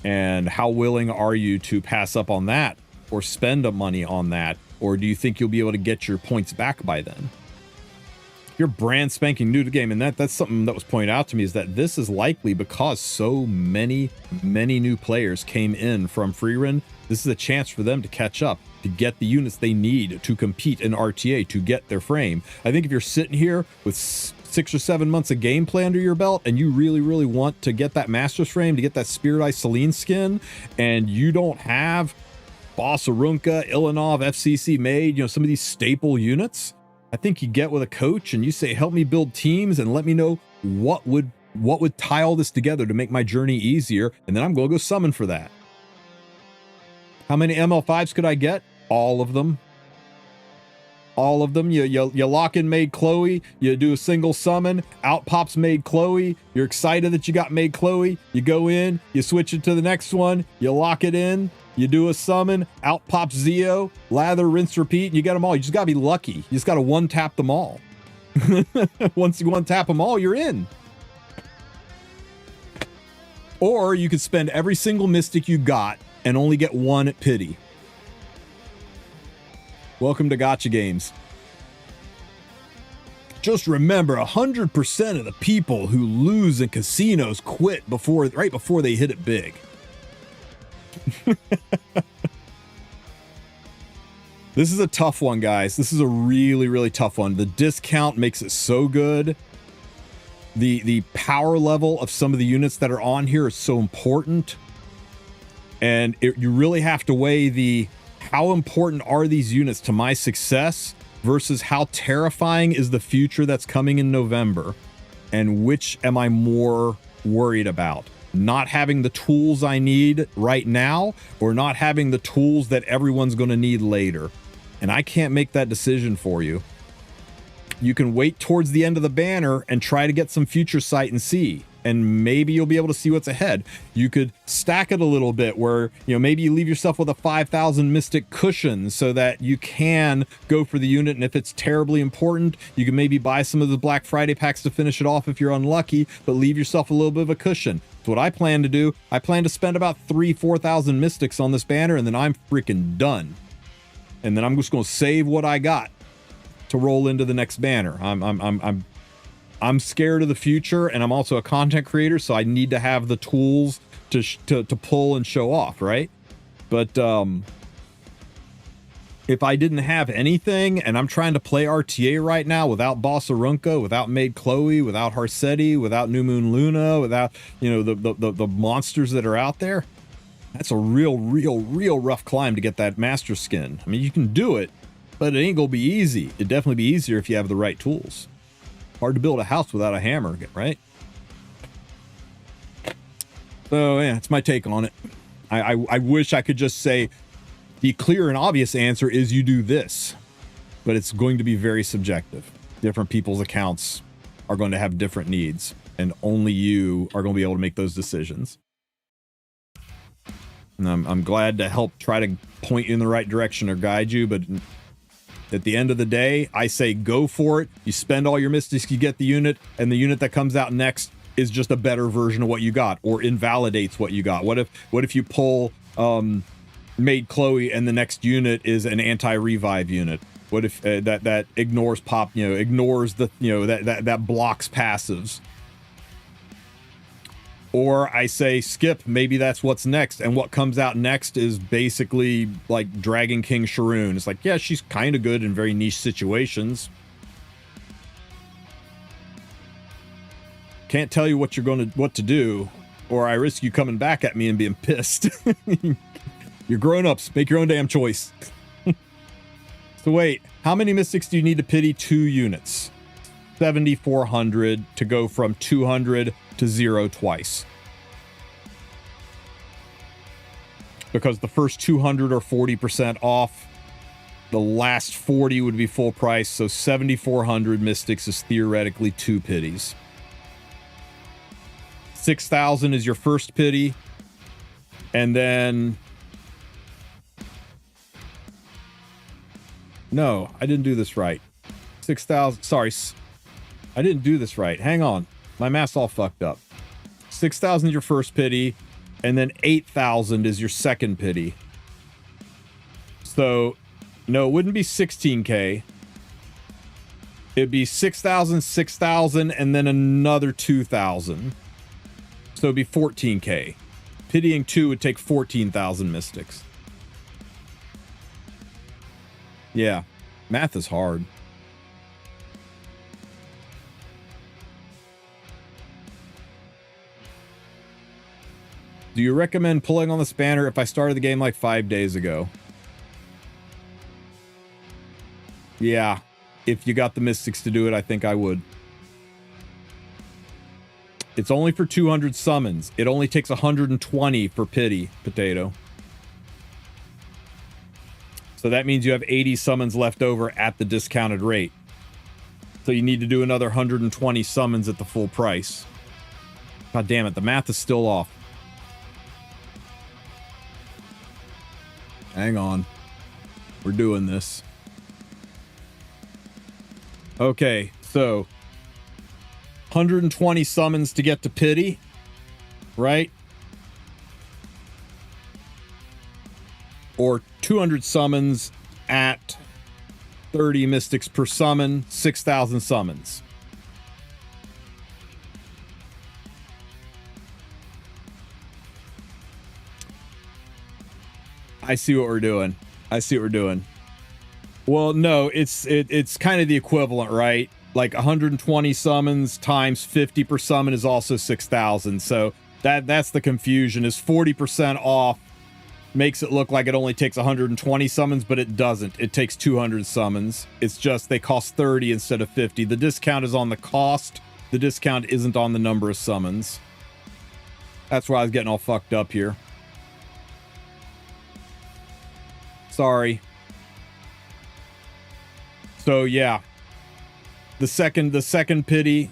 And how willing are you to pass up on that or spend the money on that? Or do you think you'll be able to get your points back by then? You're brand spanking new to the game, and that's something that was pointed out to me, is that this is likely because so many new players came in from Frieren. This is a chance for them to catch up, to get the units they need to compete in RTA, to get their frame. I think if you're sitting here with 6 or 7 months of gameplay under your belt and you really want to get that Master's frame, to get that Spirit Eye Celine skin, and you don't have Boss Arunca, Ilanov, FCC made, you know, some of these staple units, I think you get with a coach and you say, help me build teams and let me know what would tie all this together to make my journey easier. And then I'm going to go summon for that. How many ML5s could I get? All of them. All of them. You lock in Maid Chloe. You do a single summon. Out pops Maid Chloe. You're excited that you got Maid Chloe. You go in. You switch it to the next one. You lock it in. You do a summon, out pops Zeo, lather, rinse, repeat, and you get them all. You just got to be lucky. You just got to one-tap them all. Once you one-tap them all, you're in. Or you could spend every single Mystic you got and only get one at pity. Welcome to Gacha Games. Just remember, 100% of the people who lose in casinos quit right before they hit it big. This is a tough one, guys. This is a really tough one. The discount makes it so good. The power level of some of the units that are on here is so important. And you really have to weigh how important are these units to my success versus how terrifying is the future that's coming in November, and which am I more worried about? Not having the tools I need right now, or not having the tools that everyone's going to need later. And I can't make that decision for you. You can wait towards the end of the banner and try to get some future sight and see, and maybe you'll be able to see what's ahead. You could stack it a little bit where, you know, maybe you leave yourself with a 5,000 Mystic cushion so that you can go for the unit, and if it's terribly important, you can maybe buy some of the Black Friday packs to finish it off if you're unlucky, but leave yourself a little bit of a cushion. That's what I plan to do. I plan to spend about 3,000-4,000 Mystics on this banner, and then I'm freaking done. And then I'm just going to save what I got to roll into the next banner. I'm scared of the future, and I'm also a content creator, so I need to have the tools to pull and show off, right? But if I didn't have anything and I'm trying to play RTA right now without Bossarunka, without Maid Chloe, without Harsetti, without New Moon Luna, without, you know, the monsters that are out there, that's a real rough climb to get that master skin. I mean, you can do it, but it ain't gonna be easy. It'd definitely be easier if you have the right tools. Hard to build a house without a hammer, right? So yeah, it's my take on it. I wish I could just say the clear and obvious answer is you do this, but it's going to be very subjective. Different people's accounts are going to have different needs, and only you are going to be able to make those decisions. And I'm glad to help try to point you in the right direction or guide you, but at the end of the day, I say go for it. You spend all your mystics, you get the unit, and the unit that comes out next is just a better version of what you got, or invalidates what you got. What if you pull Maid Chloe and the next unit is an anti-revive unit? What if that ignores pop, you know, ignores the, you know, that blocks passives? Or I say skip, maybe that's what's next, and what comes out next is basically like Dragon King Sharoon. It's like, yeah, she's kind of good in very niche situations. Can't tell you what to do, or I risk you coming back at me and being pissed. You're grown-ups, make your own damn choice. So wait, how many mystics do you need to pity 2 units? 7,400 to go from 200 to 0 twice. Because the first 200 are 40% off. The last 40 would be full price, so 7,400 mystics is theoretically 2 pities. 6,000 is your first pity, and then... No, I didn't do this right. 6,000, sorry, I didn't do this right. Hang on, my math's all fucked up. 6,000 is your first pity, and then 8,000 is your second pity. So, no, it wouldn't be 16k. It'd be 6,000, 6,000, and then another 2,000. So it'd be 14k. Pitying 2 would take 14,000 mystics. Yeah, math is hard. Do you recommend pulling on the spanner if I started the game like 5 days ago? Yeah, if you got the mystics to do it, I think I would. It's only for 200 summons. It only takes 120 for pity, potato. So that means you have 80 summons left over at the discounted rate. So you need to do another 120 summons at the full price. God damn it, the math is still off. Hang on. We're doing this. Okay, so 120 summons to get to pity, right? Or 200 summons at 30 mystics per summon, 6,000 summons. I see what we're doing. I see what we're doing. Well, no, it's kind of the equivalent, right? Like 120 summons times 50 per summon is also 6,000. So that's the confusion, is 40% off makes it look like it only takes 120 summons, but it doesn't. It takes 200 summons. It's just they cost 30 instead of 50. The discount is on the cost. The discount isn't on the number of summons. That's why I was getting all fucked up here. Sorry. So yeah, the second pity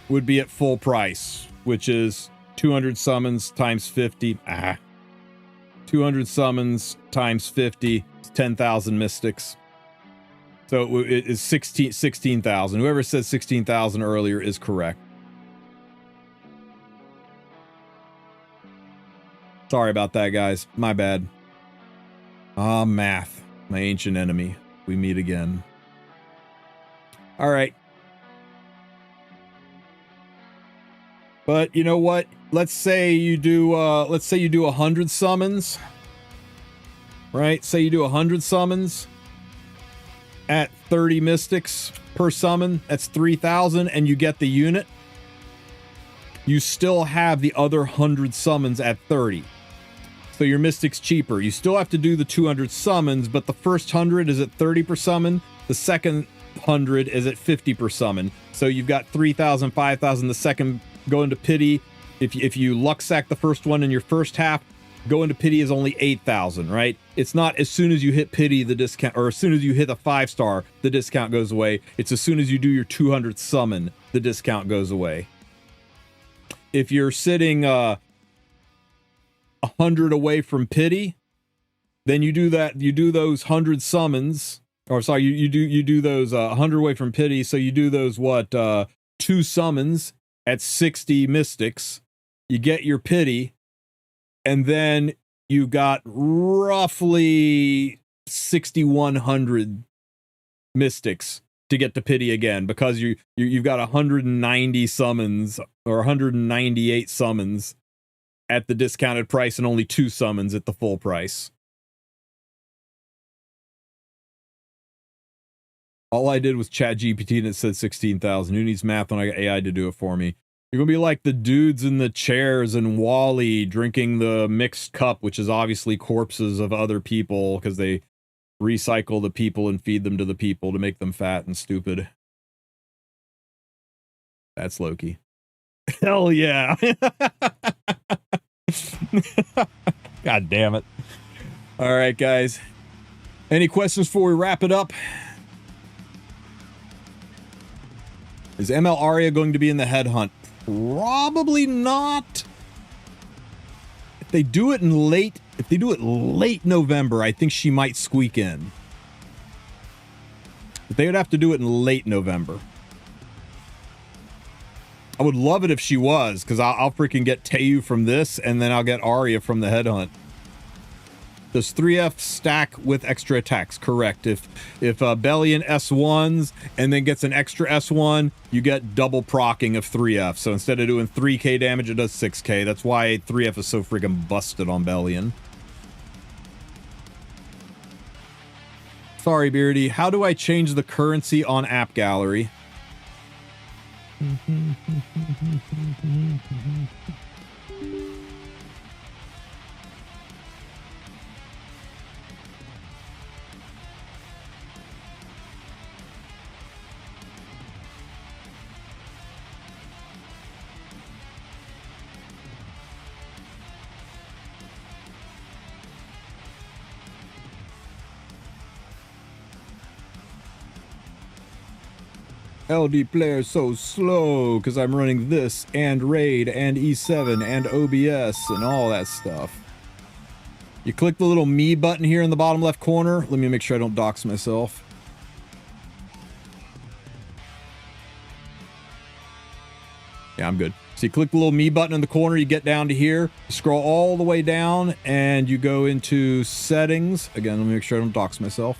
would be at full price, which is 200 summons times 50. 200 summons times 50 is 10,000 mystics. So it is 16,000. Whoever said 16,000 earlier is correct. Sorry about that, guys. My bad. Ah, math, my ancient enemy. We meet again. All right. But you know what? Let's say you do 100 summons. Right? Say you do 100 summons. at 30 mystics per summon, that's 3,000, and you get the unit, you still have the other 100 summons at 30. So your mystic's cheaper. You still have to do the 200 summons, but the first 100 is at 30 per summon. The second 100 is at 50 per summon. So you've got 3,000, 5,000. The second go into pity. If you luck sack the first one in your first half, go into pity is only 8,000, right? It's not as soon as you hit pity, the discount, or as soon as you hit a 5-star, the discount goes away. It's as soon as you do your 200 summon, the discount goes away. If you're sitting 100 away from pity, then you do those 100 summons, or sorry, you do those 100 away from pity, so you do those 2 summons at 60 mystics. You get your pity, and then you got roughly 6,100 mystics to get to pity again, because you've got 190 summons or 198 summons at the discounted price and only 2 summons at the full price. All I did was chat GPT and it said 16,000. Who needs math when I got AI to do it for me? You're gonna be like the dudes in the chairs and Wall-E drinking the mixed cup, which is obviously corpses of other people because they recycle the people and feed them to the people to make them fat and stupid. That's Loki. Hell yeah. God damn it. All right, guys. Any questions before we wrap it up? Is ML Arya going to be in the Headhunt? Probably not. If they do it late November, I think she might squeak in. But they would have to do it in late November. I would love it if she was, because I'll freaking get Teu from this, and then I'll get Arya from the Headhunt. Does 3F stack with extra attacks? Correct. If Bellion S1s and then gets an extra S1, you get double procking of 3F. So instead of doing 3k damage, it does 6k. That's why 3F is so freaking busted on Bellion. Sorry, Beardy. How do I change the currency on App Gallery? LD player so slow because I'm running this and Raid and E7 and OBS and all that stuff. You click the little me button here in the bottom left corner. Let me make sure I don't dox myself. Yeah, I'm good. So you click the little me button in the corner, you get down to here, you scroll all the way down, and you go into settings. Again, let me make sure I don't dox myself.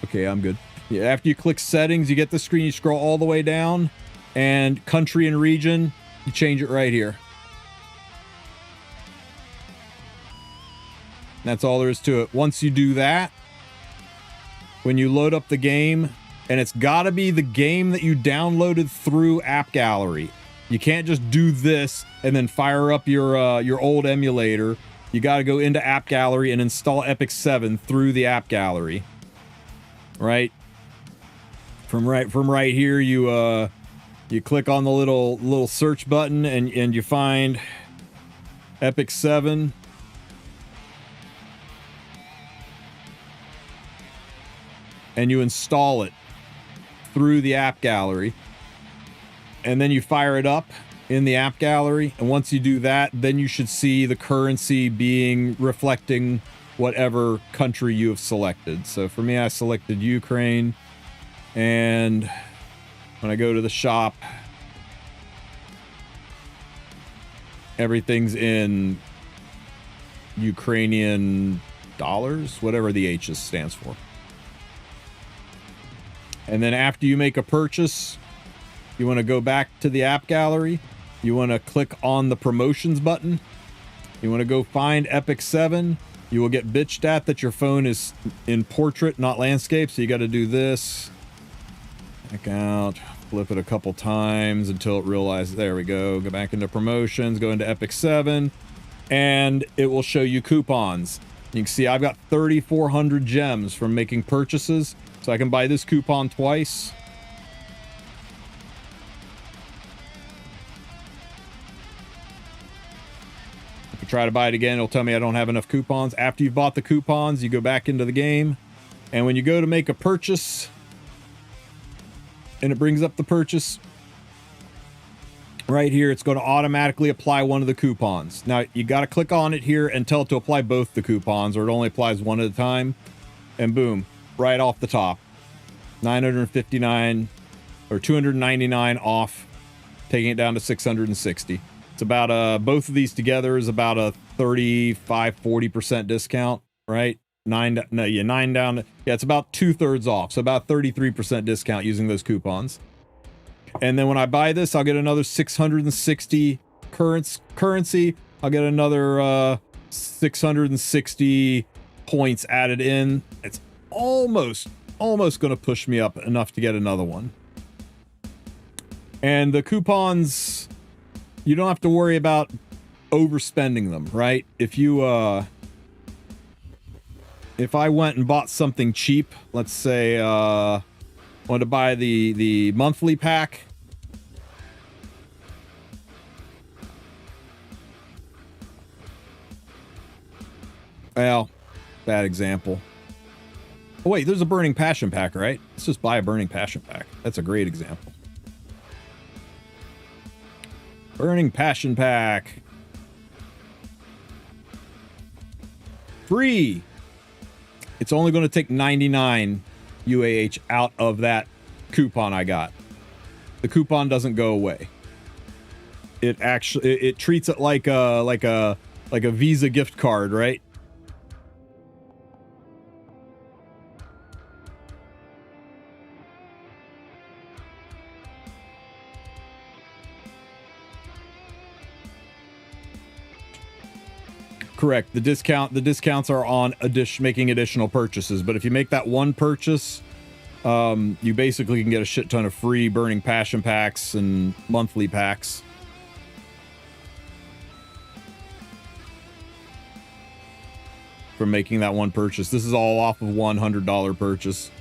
Okay, I'm good. Yeah, after you click settings, you get the screen, you scroll all the way down, and country and region, you change it right here. That's all there is to it. Once you do that, when you load up the game, and it's got to be the game that you downloaded through App Gallery. You can't just do this and then fire up your old emulator. You got to go into App Gallery and install Epic 7 through the App Gallery. Right? From right here, you click on the little search button and you find Epic 7. And you install it through the App Gallery. And then you fire it up in the App Gallery. And once you do that, then you should see the currency being reflecting whatever country you have selected. So for me, I selected Ukraine. And when I go to the shop, everything's in Ukrainian dollars, whatever the H stands for. And then after you make a purchase, you want to go back to the App Gallery. You want to click on the promotions button. You want to go find Epic 7. You will get bitched at that your phone is in portrait, not landscape. So you got to do this. Back out. Flip it a couple times until it realizes. There we go. Go back into promotions. Go into Epic 7. And it will show you coupons. You can see I've got 3,400 gems from making purchases. So I can buy this coupon twice. Try to buy it again, it'll tell me I don't have enough coupons. After you've bought the coupons, you go back into the game, and when you go to make a purchase and it brings up the purchase right here, it's going to automatically apply one of the coupons. Now you got to click on it here and tell it to apply both the coupons, or it only applies one at a time, and boom, right off the top, 959 or 299 off, taking it down to 660. It's about both of these together is about a 35-40% discount, right? Nine down. Yeah, it's about 2/3 off, so about 33% discount using those coupons. And then when I buy this, I'll get another 660 currency. I'll get another 660 points added in. It's almost going to push me up enough to get another one. And the coupons, you don't have to worry about overspending them, right? If you if I went and bought something cheap, let's say I wanted to buy the monthly pack, well, bad example. Oh wait, there's a Burning Passion pack, right? Let's just buy a Burning Passion pack. That's a great example. Burning Passion pack. Free. It's only going to take 99 UAH out of that coupon I got. The coupon doesn't go away. It treats it like a Visa gift card, right? Correct. The discounts are on making additional purchases. But if you make that one purchase, you basically can get a shit ton of free Burning Passion packs and monthly packs. From making that one purchase. This is all off of $100 purchase.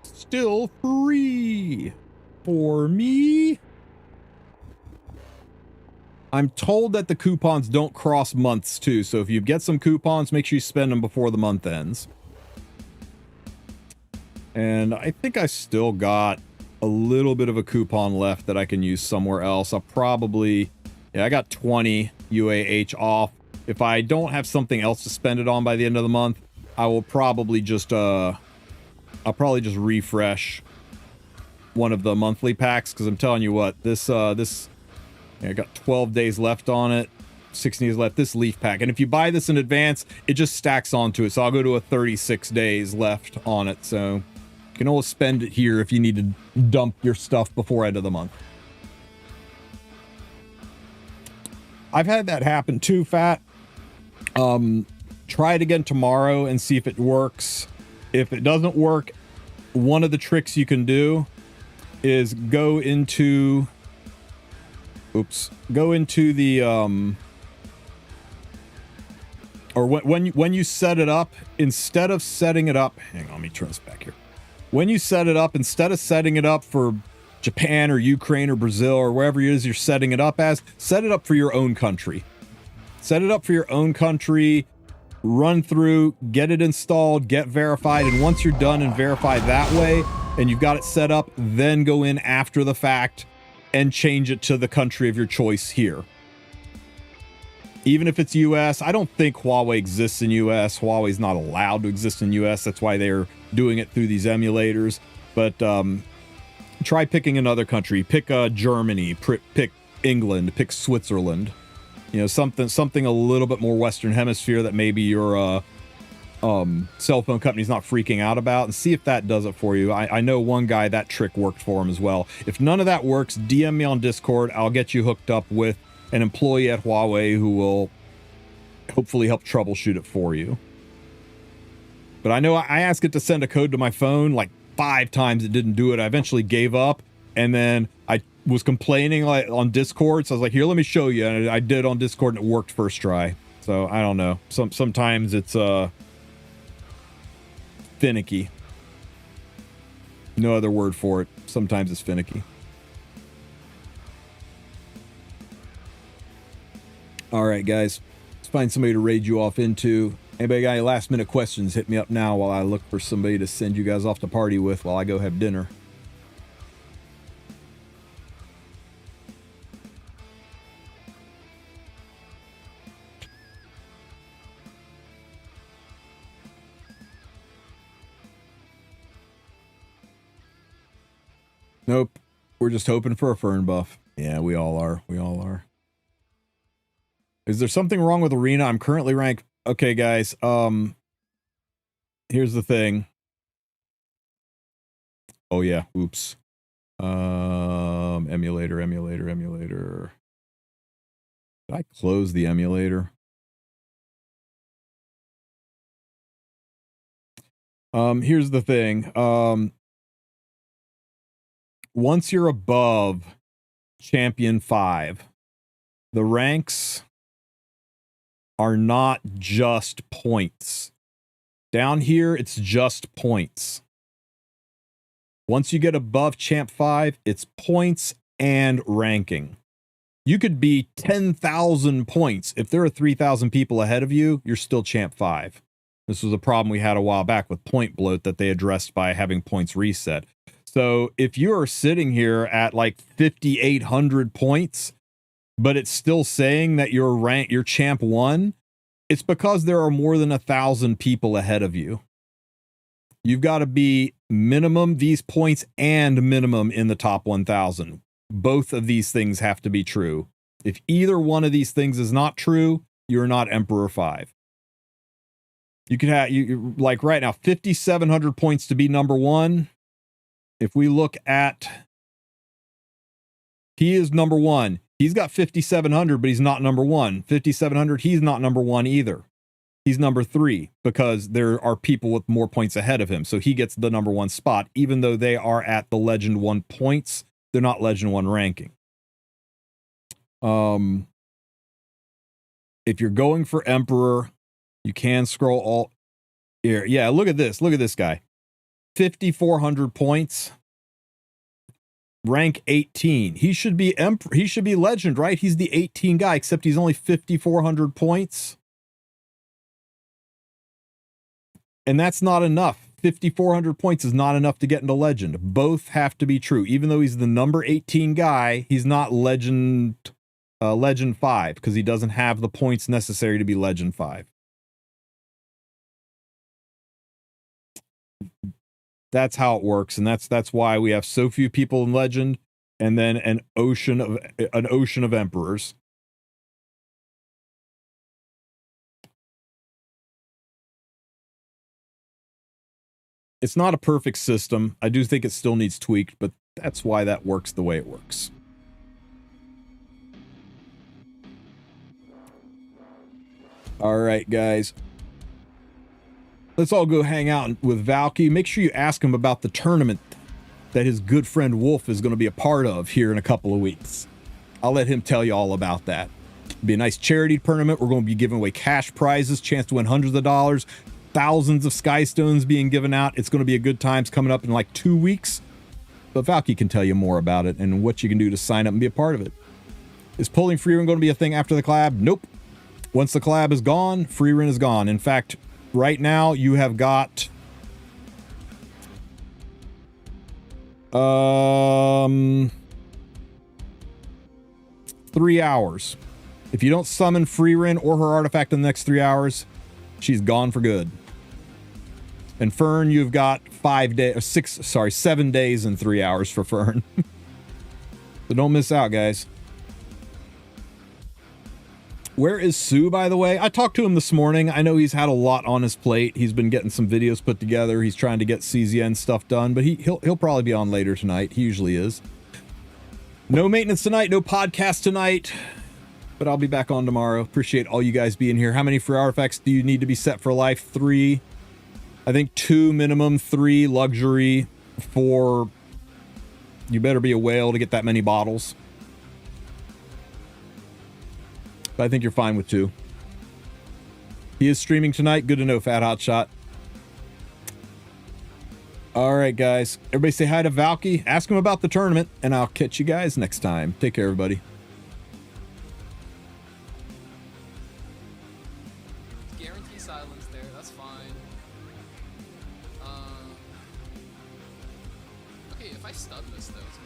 Still free for me. I'm told that the coupons don't cross months too, so if you get some coupons, make sure you spend them before the month ends. And I think I still got a little bit of a coupon left that I can use somewhere else. I'll probably, yeah, I got 20 UAH off. If I don't have something else to spend it on by the end of the month, I will probably just I'll probably just refresh one of the monthly packs, because I'm telling you what, this I got 12 days left on it, 16 days left, this leaf pack. And if you buy this in advance, it just stacks onto it. So I'll go to a 36 days left on it. So you can always spend it here if you need to dump your stuff before end of the month. I've had that happen too, Fat. Try it again tomorrow and see if it works. If it doesn't work, one of the tricks you can do is go into the or when you set it up, instead of setting it up, hang on, let me turn this back here. When you set it up, instead of setting it up for Japan or Ukraine or Brazil or wherever it is you're setting it up as, set it up for your own country. Set it up for your own country. Run through, get it installed, get verified, and once you're done and verified that way, and you've got it set up, then go in after the fact and change it to the country of your choice here. Even if it's US, I don't think Huawei exists in US. Huawei's not allowed to exist in US. That's why they're doing it through these emulators. But try picking another country. Pick Germany, pick England, pick Switzerland. You know, something a little bit more Western Hemisphere that maybe you're cell phone company's not freaking out about, and see if that does it for you. I know one guy that trick worked for him as well. If none of that works, DM me on Discord. I'll get you hooked up with an employee at Huawei who will hopefully help troubleshoot it for you. But I know I asked it to send a code to my phone like 5 times. It didn't do it. I eventually gave up, and then I was complaining like on Discord. So I was like, here, let me show you. And I did on Discord, and it worked first try. So I don't know. Sometimes it's finicky. No other word for it. Sometimes it's finicky. All right, guys. Let's find somebody to raid you off into. Anybody got any last minute questions? Hit me up now while I look for somebody to send you guys off to party with while I go have dinner. Nope. We're just hoping for a Fern buff. Yeah, we all are. We all are. Is there something wrong with Arena? I'm currently ranked. Okay, guys. Here's the thing. Oh yeah. Oops. Emulator. Did I close the emulator? Here's the thing. Once you're above Champion 5, the ranks are not just points. Down here, it's just points. Once you get above Champ 5, it's points and ranking. You could be 10,000 points. If there are 3,000 people ahead of you, you're still Champ 5. This was a problem we had a while back with point bloat that they addressed by having points reset. So if you are sitting here at like 5,800 points, but it's still saying that you're Champ 1, it's because there are more than 1,000 people ahead of you. You've got to be minimum these points and minimum in the top 1,000. Both of these things have to be true. If either one of these things is not true, you're not Emperor 5. You can have, like right now, 5,700 points to be number 1. If we look at, he is number 1. He's got 5,700, but he's not number 1. 5,700, he's not number 1 either. He's number 3 because there are people with more points ahead of him. So he gets the number 1 spot, even though they are at the Legend 1 points. They're not Legend 1 ranking. If you're going for Emperor, you can scroll all here. Yeah, look at this. Look at this guy. 5,400 points. Rank 18. He should be he should be Legend, right? He's the 18 guy, except he's only 5,400 points. And that's not enough. 5,400 points is not enough to get into Legend. Both have to be true. Even though he's the number 18 guy, he's not Legend 5 because he doesn't have the points necessary to be Legend 5. That's how it works, and that's why we have so few people in Legend, and then an ocean of emperors. It's not a perfect system. I do think it still needs tweaked, but that's why that works the way it works. All right, guys. Let's all go hang out with Valky. Make sure you ask him about the tournament that his good friend Wulf is going to be a part of here in a couple of weeks. I'll let him tell you all about that. It'll be a nice charity tournament. We're going to be giving away cash prizes, chance to win hundreds of dollars, thousands of sky stones being given out. It's going to be a good time. It's coming up in like 2 weeks. But Valky can tell you more about it and what you can do to sign up and be a part of it. Is pulling Frieren going to be a thing after the collab? Nope. Once the collab is gone, Frieren is gone. In fact, right now, you have got 3 hours. If you don't summon Frieren or her artifact in the next 3 hours, she's gone for good. And Fern, you've got 7 days and 3 hours for Fern. So don't miss out, guys. Where is Sue, by the way? I talked to him this morning. I know he's had a lot on his plate. He's been getting some videos put together. He's trying to get CZN stuff done, but he'll probably be on later tonight. He usually is. No maintenance tonight, no podcast tonight, but I'll be back on tomorrow. Appreciate all you guys being here. How many free artifacts do you need to be set for life? 3. I think 2 minimum, 3 luxury, 4. You better be a whale to get that many bottles. But I think you're fine with 2. He is streaming tonight. Good to know, Fat Hotshot. All right, guys. Everybody say hi to Valky. Ask him about the tournament, and I'll catch you guys next time. Take care, everybody. Guarantee silence there. That's fine. Okay, if I stun this, though, it's